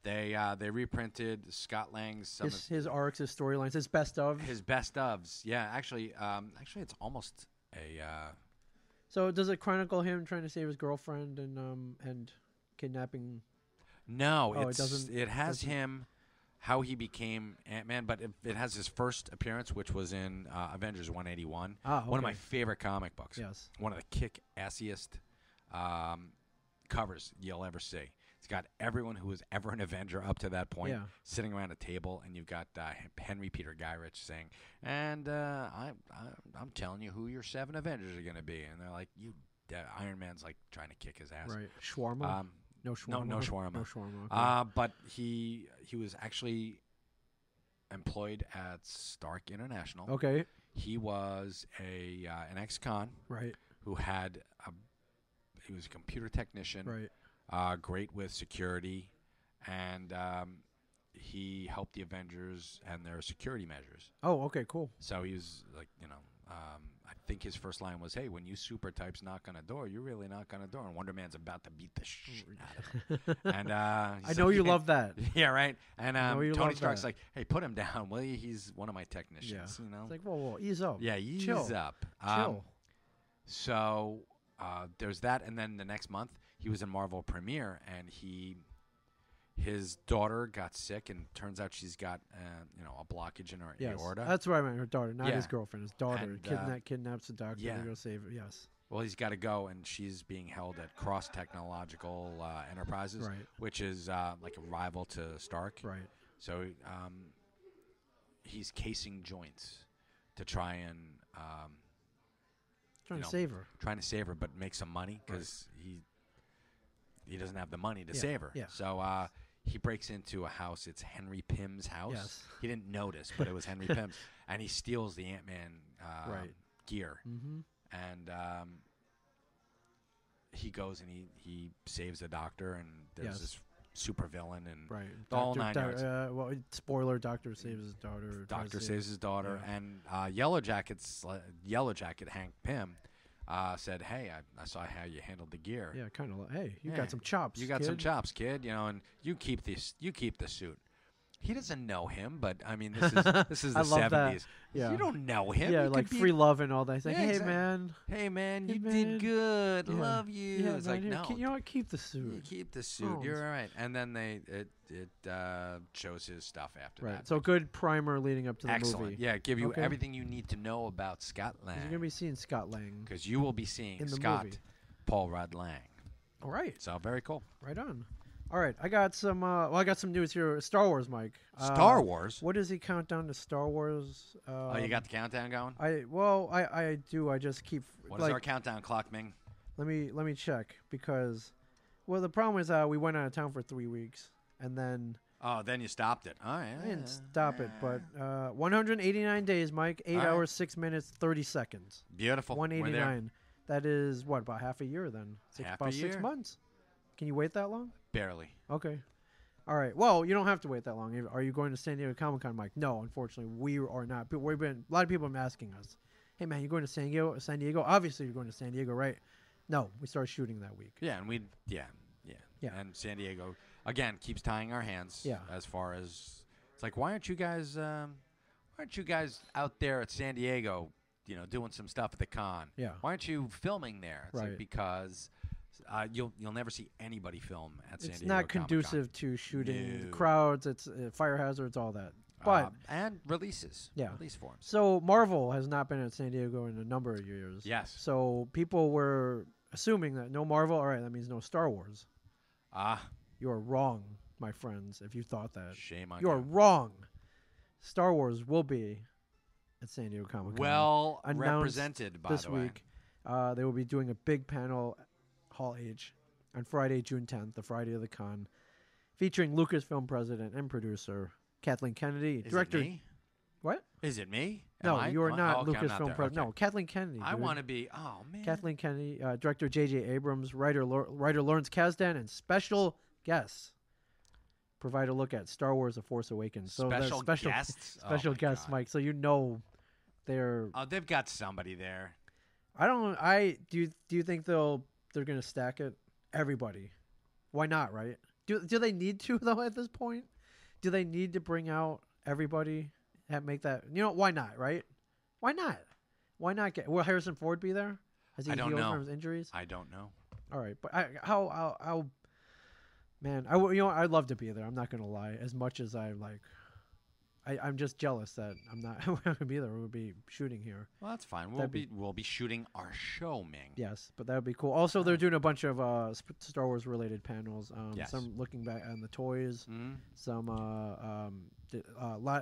they reprinted Scott Lang's his arcs, his storylines, his best of. his best ofs. Yeah, actually, it's almost a. So does it chronicle him trying to save his girlfriend and kidnapping? No, it doesn't. It has him, how he became Ant-Man, but it has his first appearance, which was in Avengers 181. Ah, One of my okay. favorite comic books. Yes. One of the kick-assiest covers you'll ever see. It's got everyone who was ever an Avenger up to that point sitting around a table, and you've got Henry Peter Gyrich saying, and I'm telling you who your 7 Avengers are going to be. And they're like, Iron Man's like trying to kick his ass. Right. Shawarma? No shawarma. No shawarma. No shawarma. Okay. But he was actually employed at Stark International. Okay. He was an ex-con Right. who he was a computer technician. Right. Great with security, and he helped the Avengers and their security measures. Oh, okay, cool. So he was like, I think his first line was, "Hey, when you super types knock on a door, you really knock on a door." And Wonder Man's about to beat the shit out of him. And I know you love that. Yeah, right. And Tony Stark's that. like, "Hey, put him down, will you? He's one of my technicians." Yeah. You know, It's like, whoa, ease up. yeah, ease Chill. up. Chill. So there's that, and then the next month he was in Marvel Premiere, and his daughter got sick, and turns out she's got a blockage in her aorta. That's what I meant. Her daughter, not his Yeah. girlfriend. His daughter And, kidnaps the doctor yeah. to go save her. Yes. Well, he's got to go, and she's being held at Cross Technological Enterprises, Right. which is like a rival to Stark. Right. So he's casing joints to try and Trying to save her. trying to save her, but make some money because he doesn't have the money to save her. Yeah. So he breaks into a house. It's Henry Pym's house. Yes. He didn't notice, but it was Henry Pym's, and he steals the Ant-Man gear. Mm-hmm. And he goes and he saves the doctor, and there's this supervillain and right. the whole 9 yards. Well, spoiler: Doctor saves his daughter. Doctor saves his daughter, and Yellow Jacket Hank Pym said, "Hey, I saw how you handled the gear. Yeah, kind of. Like, hey, you got some chops. You got kid. some chops, kid. And you keep the suit." He doesn't know him, but I mean, this is the 70s. Yeah. You don't know him. Yeah, you like free love and all that. He's like, Yeah, hey, exactly. man. Hey, man, Hey, you man. did good. Yeah. Love you. Yeah, It's man, like, no. you know what? Keep the suit. You keep the suit. Oh, You're all right. And then it shows his stuff after Right. that. So good primer leading up to the Excellent. movie. Yeah, give you Okay. everything you need to know about Scott You're Lang. going to be seeing Scott Lang. Because you will be seeing in the Scott movie. Paul Rudd Lang. All right. So very cool. Right on. All right. I got some I got some news here. Star Wars, Mike. Star Wars? What does he count down to Star Wars? Oh, you got the countdown going? I do. I just keep What is our countdown clock, Ming? Let me check because the problem is we went out of town for 3 weeks and then Oh, then you stopped it. Oh, yeah. I didn't stop it, but 189 days, Mike. 8 All right. hours, 6 minutes, 30 seconds. Beautiful. 189. That is what, about half a year then? Half about a 6 year. months. Can you wait that long? Barely. Okay. All right. Well, you don't have to wait that long. Are you going to San Diego Comic-Con, Mike? No, unfortunately, we are not. But a lot of people have been asking us, "Hey, man, you going to San Diego? Obviously, you're going to San Diego, right?" No, we started shooting that week. Yeah, and yeah. And San Diego again keeps tying our hands. Yeah. As far as it's like, why aren't you guys out there at San Diego, doing some stuff at the con? Yeah. Why aren't you filming there? It's Right. like because you'll never see anybody film at San Diego. It's not Comic-Con. conducive to shooting the No. crowds. It's fire hazards, all that. But and releases. Yeah. Release forms. so Marvel has not been at San Diego in a number of years. Yes. So people were assuming that no Marvel. All right, that means no Star Wars. You are wrong, my friends. If you thought that, Shame on you are wrong. Star Wars will be at San Diego Comic-Con. Well announced represented by this the way. week. They will be doing a big panel, Hall H, on Friday, June 10th, the Friday of the con, featuring Lucasfilm president and producer Kathleen Kennedy, Is director. it me? What? Is it me? No, you are not okay, I'm not Lucasfilm there. president. Okay. No, Kathleen Kennedy. I dude. want to be. Oh man. Kathleen Kennedy, director J.J. Abrams, writer Lawrence Kasdan, and special guests provide a look at Star Wars: The Force Awakens. So the Special guests? Oh, special my guests, God. Mike. So they're. Oh, they've got somebody there. I don't. Do you think they're gonna stack it? Everybody. Why not? Right? Do they need to though at this point? Do they need to bring out everybody and make that? Why not? Right? Why not? Why not get? Will Harrison Ford be there? Has he I don't healed know. from his injuries? I don't know. All right, but how man, I'd love to be there. I'm not gonna lie. As much as I'm just jealous that I'm not gonna be there. We'll be shooting here. Well, that's fine. That'd We'll be shooting our show, Ming. Yes, but that would be cool. Also, they're doing a bunch of Star Wars related panels. Yes. Some looking back on the toys. Mhm. Some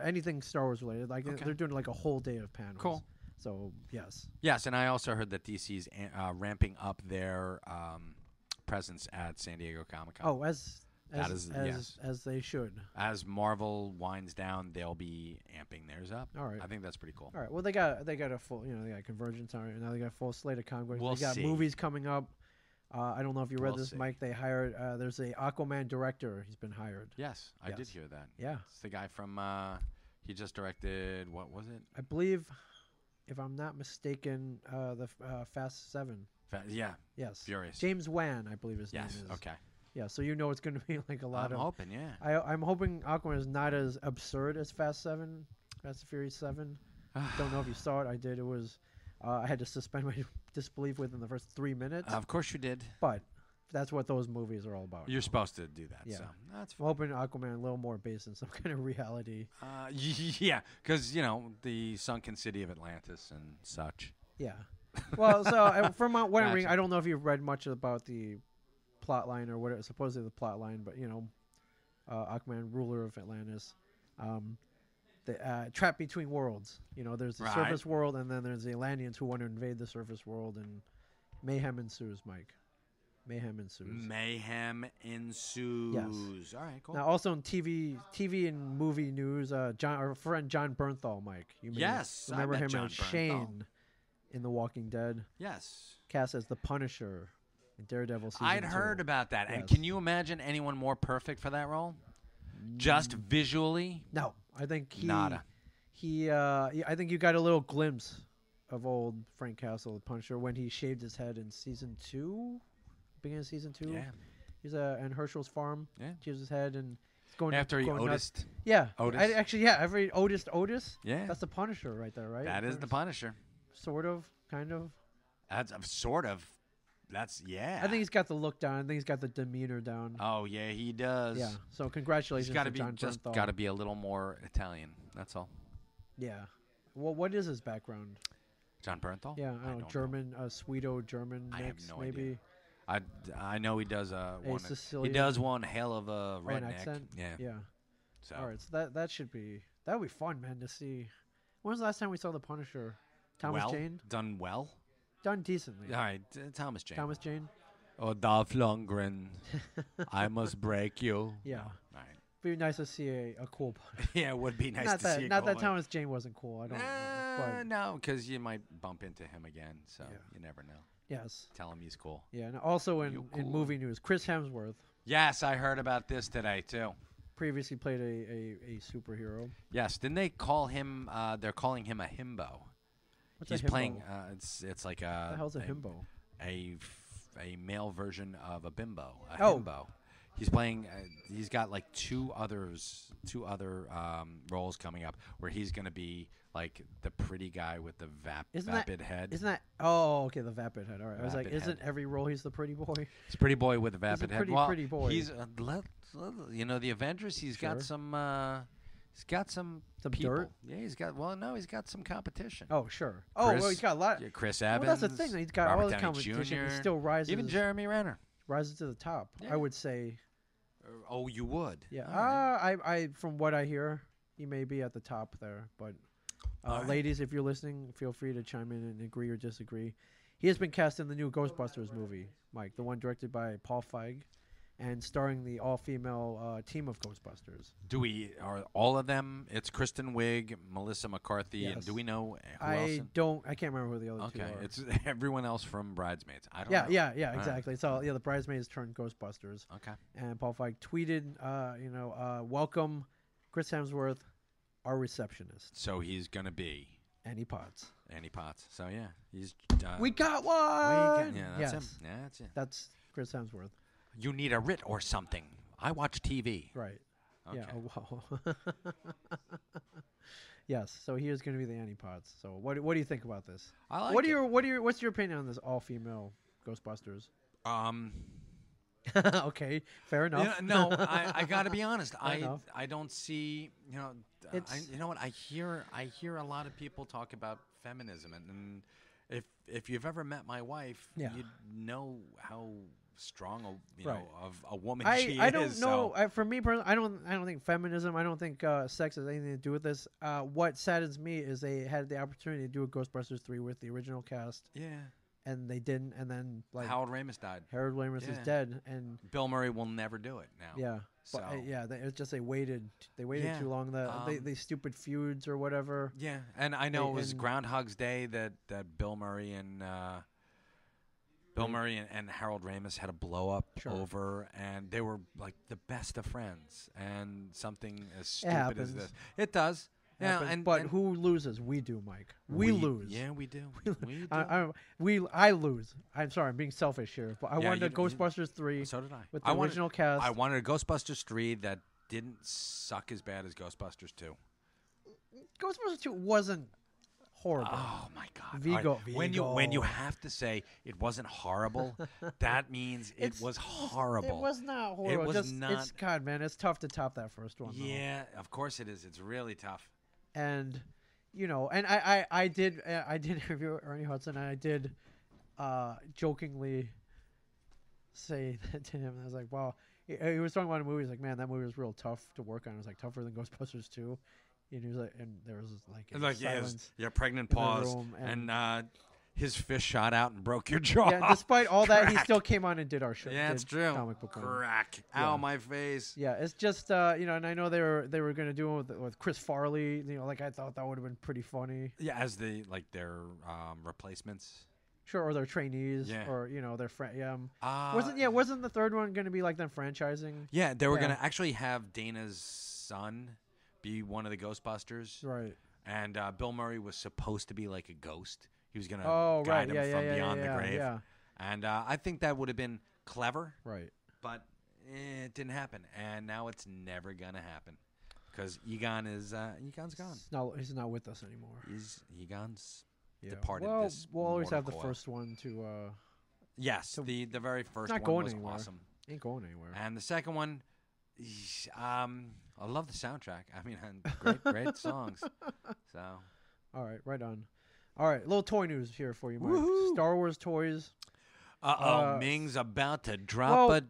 anything Star Wars related. Like Okay. they're doing like a whole day of panels. Cool. So yes. Yes, and I also heard that DC's ramping up their presence at San Diego Comic-Con. Oh, as yes. as they should. As Marvel winds down, they'll be amping theirs up. All right. I think that's pretty cool. All right. Well, they got a full, they got Convergence on it. Now they got a full slate of comics. We'll they got see. movies coming up. I don't know if you read We'll this, see. Mike. They hired. There's a Aquaman director. He's been hired. Yes, I did Yes. hear that. Yeah. It's the guy from. He just directed. What was it? I believe, if I'm not mistaken, the Fast 7. Yeah. Yes. Furious. James Wan, I believe his Yes. name is. Okay. Yeah. So it's going to be like a lot I'm of. hoping. Yeah. I'm hoping Aquaman is not as absurd as Fast and Furious 7. Don't know if you saw it. I did. It was. I had to suspend my disbelief within the first 3 minutes. Of course you did. But that's what those movies are all about. You're supposed to do that. Yeah. So that's I'm fine. hoping Aquaman a little more based in some kind of reality. Yeah, because the sunken city of Atlantis and such. Yeah. Well, so from what I'm reading, Gotcha. I don't know if you've read much about the plot line or what supposedly the plot line, but Aquaman, ruler of Atlantis, trapped between worlds. There's the Right. surface world, and then there's the Atlanteans who want to invade the surface world, and mayhem ensues, Mike. Mayhem ensues. Mayhem ensues. All right, cool. Now, also in TV and movie news, our friend John Bernthal, Mike. You may Yes, I remember met him John as Bernthal. Shane in The Walking Dead. Yes. Cast as the Punisher Daredevil season I'd 2. heard about that. And Yes. can you imagine anyone more perfect for that role? Just visually? No, I think Nada. I think you got a little glimpse of old Frank Castle, the Punisher, when he shaved his head in season 2, beginning of season 2. Yeah. He's in Herschel's farm. Yeah. Shaves his head and it's going After he going nuts. Otis'd. Yeah, Otis? actually, yeah. Every Otis. Yeah. That's the Punisher right there, right? That is the Punisher. Sort of, kind of. That's sort of. That's, yeah. I think he's got the look down. I think he's got the demeanor down. Oh, yeah, he does. Yeah. So congratulations He's got to to be John just Bernthal. got to be a little more Italian. That's all. Yeah. Well, what is his background? John Bernthal? Yeah, I don't know. German, Swedo-German I have mix, no maybe. idea. I know he does one. He Sicilian- does one hell of a An redneck. accent. Yeah. Yeah. So All right. So that should be would be fun, man, to see. When was the last time we saw the Punisher? Thomas Jane done well. done decently. All right, Thomas Jane. Thomas Jane. Oh, Dolph Lundgren, I must break you. Yeah. All right. Be nice to see a cool Punisher. Yeah, it would be nice not to that see. not that Thomas Jane wasn't cool. I don't know. But No, because you might bump into him again, so Yeah. you never know. yes. Tell him he's cool. Yeah. And also in You cool. movie news, Chris Hemsworth Yes, I heard about this today too. previously played a superhero. Yes, didn't they call him? They're calling him a himbo. What's He's a himbo? playing. It's like What the hell's a himbo? a male version of a bimbo. A Oh. himbo. He's playing. He's got like two other roles coming up where he's going to be like the pretty guy with the vapid head. Isn't that? Oh, okay, the vapid head. All right. I was like, Vapid isn't head. every role he's the pretty boy? He's a pretty boy with a He's a vapid head. pretty, Well, pretty boy. He's the Avengers. He's got Sure. some. He's got some Some people. dirt? Yeah, he's got. Well, no, he's got some competition. Oh, sure. Oh, well, he's got a lot. Yeah, Chris Well, Evans. that's the thing. He's got Robert all the Downey competition. Jr., He still rises. even Jeremy Renner. rises to the top. Yeah. I would say. Oh, you would. Yeah. All right. I from what I hear, he may be at the top there. But All right. ladies, if you're listening, feel free to chime in and agree or disagree. He has been cast in the new Ghostbusters movie, Mike, the one directed by Paul Feig, and starring the all-female team of Ghostbusters. Are all of them? It's Kristen Wiig, Melissa McCarthy, and Yes. do we know who else? I can't remember who the other two Okay, are. it's everyone else from Bridesmaids. I don't know. Yeah, All right. exactly. So the Bridesmaids turned Ghostbusters, Okay. and Paul Feig tweeted, welcome, Chris Hemsworth, our receptionist, So he's gonna be Annie Potts. Annie Potts. So yeah, he's. We got one. Yeah, that's yes, him. Yeah, that's it. that's Chris Hemsworth. You need a writ or something. I watch TV. Right. Okay. Yeah. Oh, wow. Yes. So he is going to be the Annie Potts. So what do you think about this? I like What's your opinion on this all-female Ghostbusters? it. Okay, fair enough. Yeah, no, I got to be honest. enough. I don't see. You know what? I hear a lot of people talk about feminism, and if you've ever met my wife, Yeah. you'd know how strong Right. of a woman she I is. don't know. So. For me personally, I don't think feminism. I don't think sex has anything to do with this. What saddens me is they had the opportunity to do a Ghostbusters 3 with the original cast, Yeah. and they didn't. And then like Howard Ramis died. Harold Ramis is Yeah. dead, and Bill Murray will never do it now. yeah. So But, it's just they waited. They waited Yeah, too long. The stupid feuds or whatever. yeah, and I know it was and- Groundhog's Day that Bill Murray and Harold Ramis had a blow up Sure. over, and they were like the best of friends. And something as stupid happens. as this, it does. Yeah, Happens. and who loses? We do, Mike. We lose. Yeah, we do. We do. I lose. I'm sorry, I'm being selfish here, but I Yeah, wanted a you- Ghostbusters 3 So did I. with the I wanted- original cast. I wanted a Ghostbusters 3 that didn't suck as bad as Ghostbusters 2. Ghostbusters 2 wasn't horrible. Oh my God! Vigo- All right, When you Vigo. have to say it wasn't horrible, that means it was horrible. It was not horrible. was Just, not- It's God, man. It's tough to top that first one. though. Yeah, of course it is. It's really tough. And and I did interview Ernie Hudson, and I did jokingly say that to him. And I was like, "Wow." He was talking about a movie. He's like, "Man, that movie was real tough to work on." It was like tougher than Ghostbusters 2. And he was like, and there was like silence. Pregnant in the pause, room, and his fist shot out and broke your jaw. Yeah, despite all that, he Crack. still came on and did our show. Yeah, did it's true. Comic book. Crack! Yeah. Ow, my face. Yeah, it's just and I know they were going to do it with Chris Farley. Like I thought that would have been pretty funny. Yeah, as their replacements. Sure, or their trainees, or their wasn't the third one going to be like them franchising? Yeah, they were going to actually have Dana's son be one of the Ghostbusters, right? And Bill Murray was supposed to be like a ghost. He was going to guide him from beyond the grave. Yeah. And I think that would have been clever, right? But it didn't happen, and now it's never going to happen because Egon's gone. No, he's not with us anymore. Egon's departed. Well, this we'll always have the coil. first one to. Yes, the very first one was anywhere. awesome. Ain't going anywhere. And the second one, I love the soundtrack. I mean, great songs. So, all right, right on. All right, little toy news here for you, Mike. Woo-hoo. Star Wars toys. Ming's about to drop a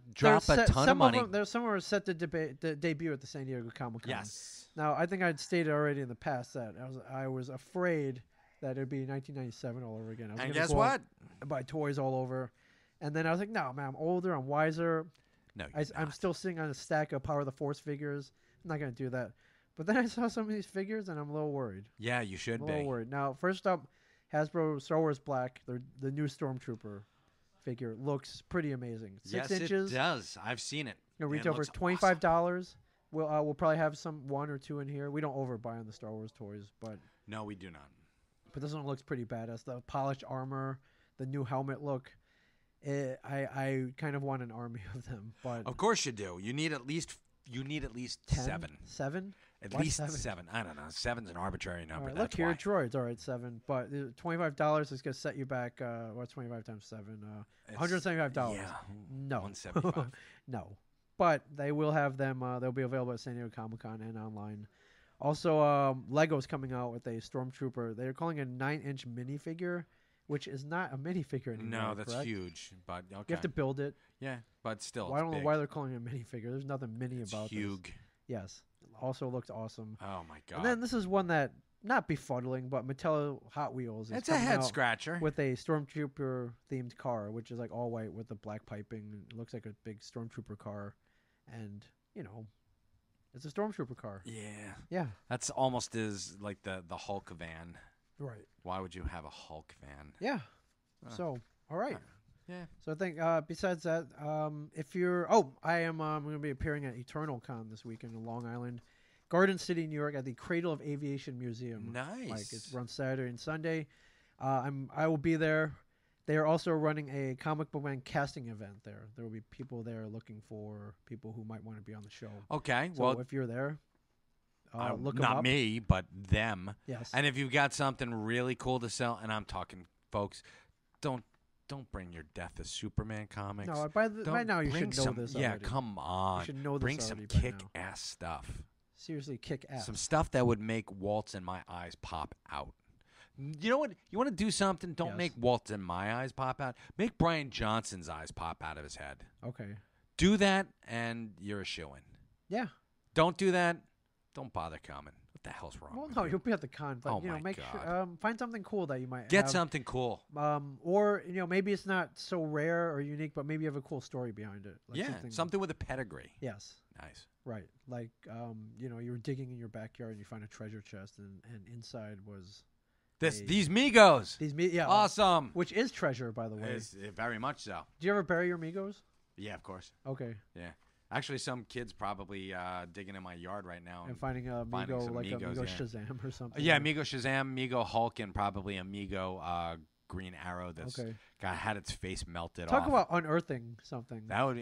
ton of money. Some are set to debut at the San Diego Comic-Con. Yes. Now, I think I'd stated already in the past that I was afraid that it'd be 1997 all over again. And guess what? Buy toys all over. And then I was like, no, man, I'm older, I'm wiser. No, I'm still sitting on a stack of Power of the Force figures. I'm not going to do that. But then I saw some of these figures, and I'm a little worried. Yeah, you should be. A little worried. Now, first up, Hasbro Star Wars Black, the new Stormtrooper figure, looks pretty amazing. 6 inches. It does. I've seen it. It'll retail for $25. Awesome. We'll probably have one or two in here. We don't overbuy on the Star Wars toys, but no, we do not. But this one looks pretty badass. The polished armor, the new helmet look. I kind of want an army of them, but of course you do. You need at least 10? 7. 7? At least 7. I don't know. 7's an arbitrary number. Right, look here, droids. All right, 7. But $25 is going to set you back. What's 25 times 7? $175. Yeah. No. $175. No. But they will have them. They'll be available at San Diego Comic-Con and online. Also, Lego's coming out with a Stormtrooper. They're calling it a 9-inch minifigure, which is not a minifigure anymore. No, that's correct? Huge. But okay. You have to build it. Yeah, but still. Well, I don't know why they're calling it a minifigure. There's nothing mini about huge. This. Yes. Also looks awesome. Oh my god. And then this is one that not befuddling, but Mattel Hot Wheels. It's a head scratcher with a Stormtrooper themed car, which is like all white with the black piping. It looks like a big Stormtrooper car, and it's a Stormtrooper car. Yeah. Yeah. That's almost as like the Hulk van. Right. Why would you have a Hulk van? Yeah. So all right. Yeah. So I think besides that, if you're, I am I'm going to be appearing at Eternal Con this weekend in Long Island, Garden City, New York, at the Cradle of Aviation Museum. Nice. Like it's run Saturday and Sunday. I will be there. They are also running a comic book man casting event there. There will be people there looking for people who might want to be on the show. Okay. So well, if you're there, look them not up. me, but them. Yes. And if you've got something really cool to sell, and I'm talking, folks, don't bring your Death of Superman comics. No, by now you should know this already. Yeah, come on. You should know this bring some kick-ass stuff. Seriously, kick-ass. Some stuff that would make Walt's in my eyes pop out. You know what? You want to do something? Don't make Walt's in my eyes pop out. Make Brian Johnson's eyes pop out of his head. Okay. Do that, and you're a shoo-in. Yeah. Don't do that. Don't bother coming. What the hell's wrong? Well, with no, you? you'll be at the con, but make sure find something cool that you might get have. something cool. Or maybe it's not so rare or unique, but maybe you have a cool story behind it. Like something with a pedigree. Yes. Nice. Right. Like you were digging in your backyard and you find a treasure chest, and inside was these Migos. Awesome. Which is treasure, by the way. Very much so. Do you ever bury your Migos? Yeah, of course. Okay. Yeah. Actually, some kid's probably digging in my yard right now and finding a Migo, like Migos, a Migo Shazam or something. Yeah, Migo Shazam, Migo Hulk, and probably a Migo Green Arrow that's had its face melted off. Talk about unearthing something. That would,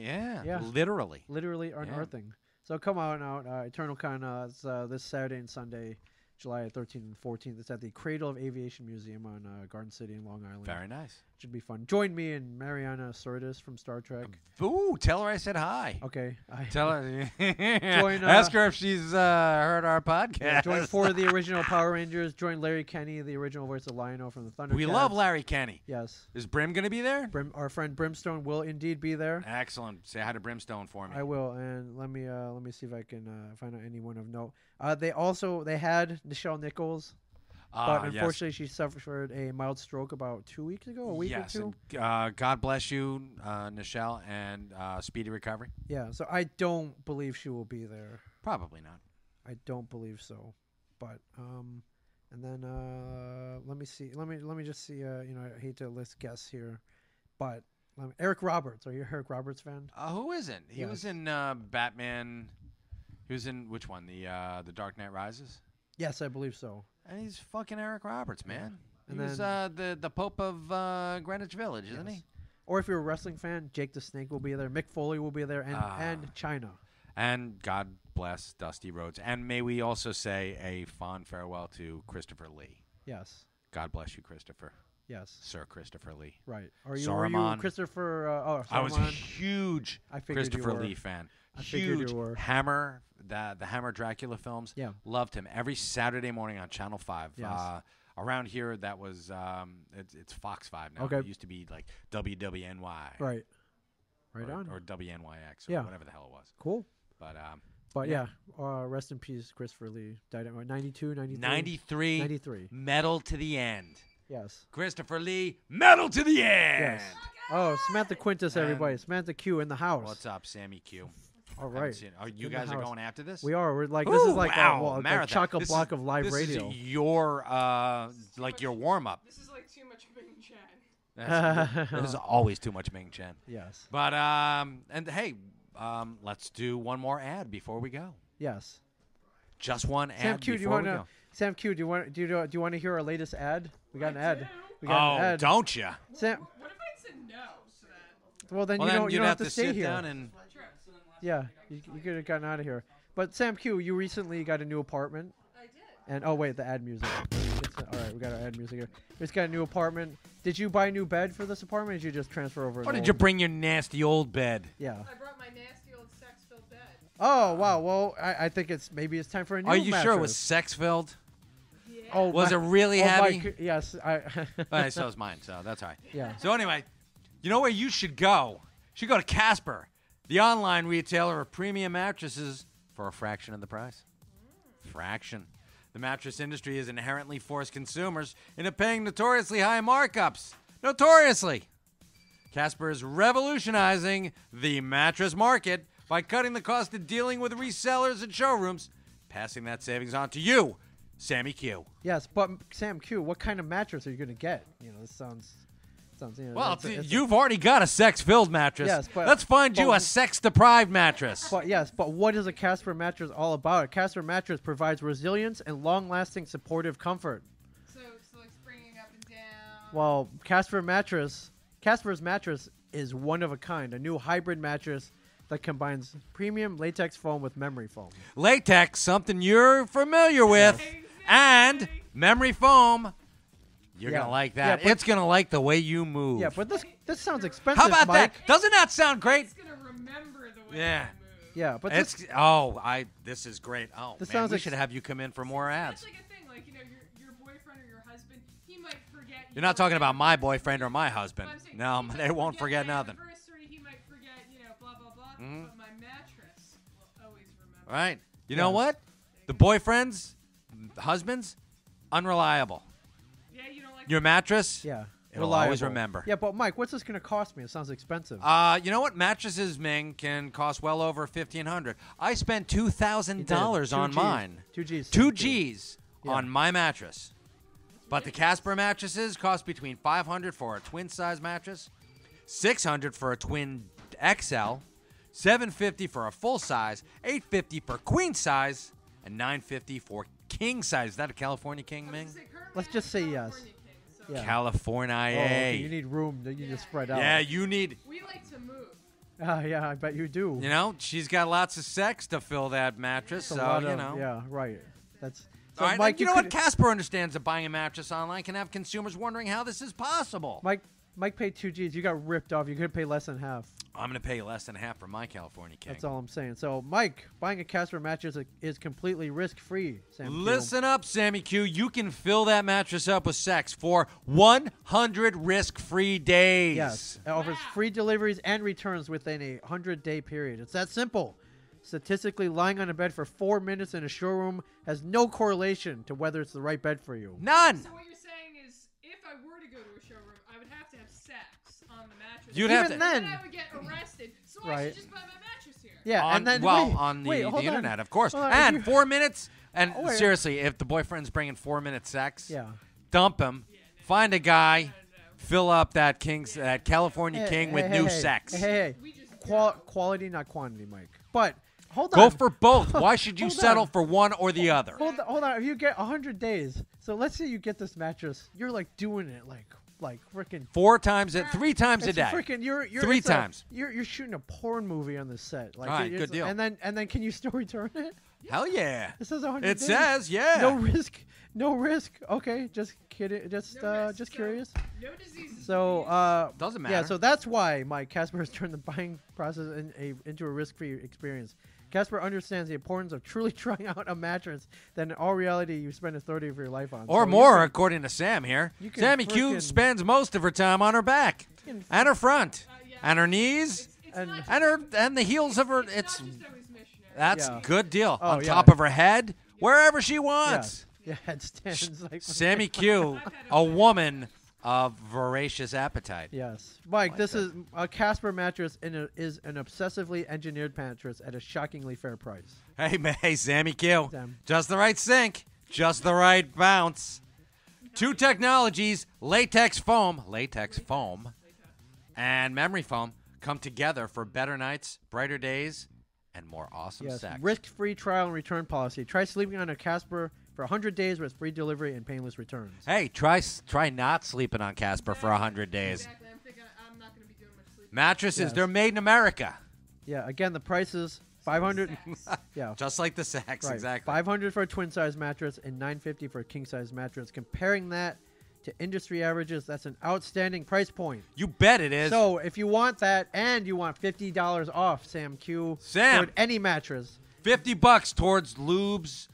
literally unearthing. So come on out, Eternal Con. It's this Saturday and Sunday, July 13th and 14th. It's at the Cradle of Aviation Museum on Garden City in Long Island. Very nice. Should be fun. Join me and Mariana Sirtis from Star Trek. Ooh, tell her I said hi. Okay. Tell her. Ask her if she's heard our podcast. Yeah, join 4 of the original Power Rangers. Join Larry Kenny, the original voice of Lion-O from the Thundercats. We love Larry Kenny. Yes. Is Brim going to be there? Our friend Brimstone will indeed be there. Excellent. Say hi to Brimstone for me. I will. And let me see if I can find out anyone of note. They had Nichelle Nichols. But unfortunately, she suffered a mild stroke about 2 weeks ago, a week or two. And, God bless you, Nichelle, and speedy recovery. Yeah, so I don't believe she will be there. Probably not. I don't believe so. But And then let me see. Let me just see. I hate to list guests here, but Eric Roberts. Are you an Eric Roberts fan? Who isn't? He was in Batman. He was in which one? The Dark Knight Rises. Yes, I believe so. And he's fucking Eric Roberts, man. And He's the Pope of Greenwich Village, isn't he? Or if you're a wrestling fan, Jake the Snake will be there. Mick Foley will be there, and China. And God bless Dusty Rhodes. And may we also say a fond farewell to Christopher Lee. Yes. God bless you, Christopher. Yes. Sir Christopher Lee. Right. Were you Christopher? Saruman? I was a huge Christopher Lee fan. I figured you were. Hammer, the Hammer Dracula films. Yeah. Loved him. Every Saturday morning on Channel 5. Yes. Around here, that was it's Fox 5 now. Okay. It used to be like WWNY. Right. Right on. Or WNYX or whatever the hell it was. Cool. But rest in peace, Christopher Lee. Died at 92, 93? 93. 93. Metal to the end. Yes. Christopher Lee, metal to the end. Yes. Oh, Samantha Quintus, everybody. Samantha Q in the house. What's up, Sammy Q? All right. Are you guys are going after this? We are. We're like, this is like a chock-a block of live radio. This is your warm-up. This is like too much Ming Chen. There's always too much Ming Chen. Yes. But hey, let's do one more ad before we go. Yes. Just one Sam ad Q, before we go. Sam Q, do you want to hear our latest ad? We got an ad. We got an ad. Don't you? Sam. What if I said no? So that Well, then you don't have to stay sit here. Down and yeah, you could have gotten out of here. But Sam Q, you recently got a new apartment. I did. And oh wait, the ad music. All right, we got our ad music here. We just got a new apartment. Did you buy a new bed for this apartment? Or did you just transfer over? Or did you bring your nasty old bed? Yeah. I brought my nasty old sex-filled bed. Oh wow. Well, I think maybe it's time for a new. Are you mattress. sure it was sex filled? Yeah. Oh, was it really heavy? Yes. All right, so is mine. So that's all right. Yeah. So anyway, you know where you should go? You should go to Casper, the online retailer of premium mattresses for a fraction of the price. Fraction. The mattress industry has inherently forced consumers into paying notoriously high markups. Notoriously. Casper is revolutionizing the mattress market by cutting the cost of dealing with resellers and showrooms, passing that savings on to you, Sammy Q. Yes, but Sam Q, what kind of mattress are you going to get? This sounds. Well, you've already got a sex-filled mattress. Yes, but let's find you a sex-deprived mattress. But what is a Casper mattress all about? A Casper mattress provides resilience and long-lasting supportive comfort. So like springing up and down. Well, Casper's mattress is one of a kind, a new hybrid mattress that combines premium latex foam with memory foam. Latex, something you're familiar with, and memory foam. You're going to like that. It's going to like the way you move. Yeah, but this sounds expensive, How about Mike. that? Doesn't that sound great? It's going to remember the way I move. Yeah, but this is great. Oh, man, we should have you come in for more ads. That's like a thing, like, your boyfriend or your husband, he might forget. You're not talking about my boyfriend or my husband. Saying, No, they won't forget nothing. He might forget, blah, blah, blah. But my mattress will always remember. All right. You know what? The boyfriends, husbands, unreliable. Yeah, you don't like your mattress? Yeah. It'll always remember. Yeah, but Mike, what's this going to cost me? It sounds expensive. You know what? Mattresses, Ming, can cost well over $1,500. I spent $2,000 on mine. 2Gs. 2Gs on my mattress. But the Casper mattresses cost between $500 for a twin size mattress, $600 for a twin XL, $750 for a full size, $850 for queen size, and $950 for king size. Is that a California king, Ming? Let's just say yes. Yeah. California. Oh, okay. You need room. You need to spread out. Yeah, you need. We like to move. Yeah, I bet you do. She's got lots of sex to fill that mattress. So, Yeah, right. That's. So all right, Mike, you know what? Casper understands that buying a mattress online can have consumers wondering how this is possible. Mike paid 2Gs. You got ripped off. You could pay less than half. I'm going to pay less than half for my California king. That's all I'm saying. So, Mike, buying a Casper mattress is completely risk-free. Listen up, Sammy Q. You can fill that mattress up with sex for 100 risk-free days. Yes. It offers free deliveries and returns within a 100-day period. It's that simple. Statistically, lying on a bed for 4 minutes in a showroom has no correlation to whether it's the right bed for you. None. So what you're saying is, if I were to go to a showroom, I would have to have sex on the mattress. You'd have Even to. then. And I would get arrested. So I Right. should just buy my mattress here. Yeah, On, and then on wait, the hold on. internet, of course. Hold on, And if 4 minutes. And Oh, wait. seriously, if the boyfriend's bringing 4-minute sex, Yeah. dump him. Find a guy. Fill up that California king with new sex. Hey. We just Quality, not quantity, Mike. But hold Go on. for both. Why should you Hold settle on. for one or the other? Hold on. If you get 100 days, so let's say you get this mattress, you're like doing it like freaking. 3 times a It's day. freaking. You're 3 it's times. You're shooting a porn movie on the set. Like, All right, it's- good deal. And then can you still return it? Hell yeah. It says 100 It days. says, yeah. No risk. No risk. Okay, just kidding. Just No risk. just So, curious. No diseases. So Doesn't yeah. matter. So that's why Mike Casper has turned the buying process into a risk-free experience. Casper understands the importance of truly trying out a mattress that in all reality you spend a third of your life on. Or So more, you can- according to Sam here. you can Sammy Q frickin- spends most of her time on her back can- and her front Yeah. and her knees It's and- not and the heels of her. It's It's not just always missionary. that's Yeah. good deal. Oh, On yeah. top of her head, wherever she wants. Yeah, headstands like Sammy Q, a woman of voracious appetite. Yes, Mike. Like This that. is a Casper mattress, is an obsessively engineered mattress at a shockingly fair price. Hey, Sammy Q. Sam. Just the right sink, just the right bounce. 2 technologies, latex foam, and memory foam come together for better nights, brighter days, and more awesome Yes, sex. risk-free trial and return policy. Try sleeping on a Casper for 100 days with free delivery and painless returns. Hey, try not sleeping on Casper for 100 days. Exactly. I'm thinking I'm not going to be doing much sleeping. Mattresses, Yes. they're made in America. Yeah, again, the price is 500. Yeah, Just like the sex, right. exactly. 500 for a twin-size mattress and 950 for a king-size mattress. Comparing that to industry averages, that's an outstanding price point. You bet it is. So if you want that and you want $50 off, Sam Q, Sam. toward any mattress, $50 towards lubes,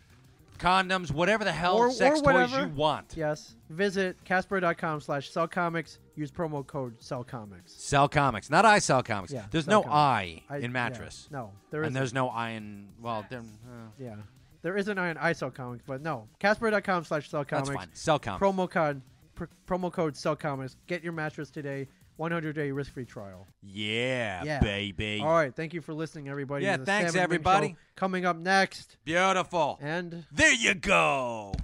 condoms, whatever the hell Or sex toys whatever. you want. yes, visit Casper.com/sellcomics. Use promo code sellcomics. Sell comics, not I sell comics. Yeah, There's sell no comics. I in mattress. Yeah, no, there And isn't. there's no I in, well, there, Yeah, there is an I sell comics, but no. Casper.com/sellcomics. that's fine. Sell comics. Promo code sellcomics. Get your mattress today. 100-day risk-free trial. Yeah, baby. All right, thank you for listening, everybody. Yeah, to the thanks, Sam and Ming everybody. Show. Coming up next, Beautiful. and There you go.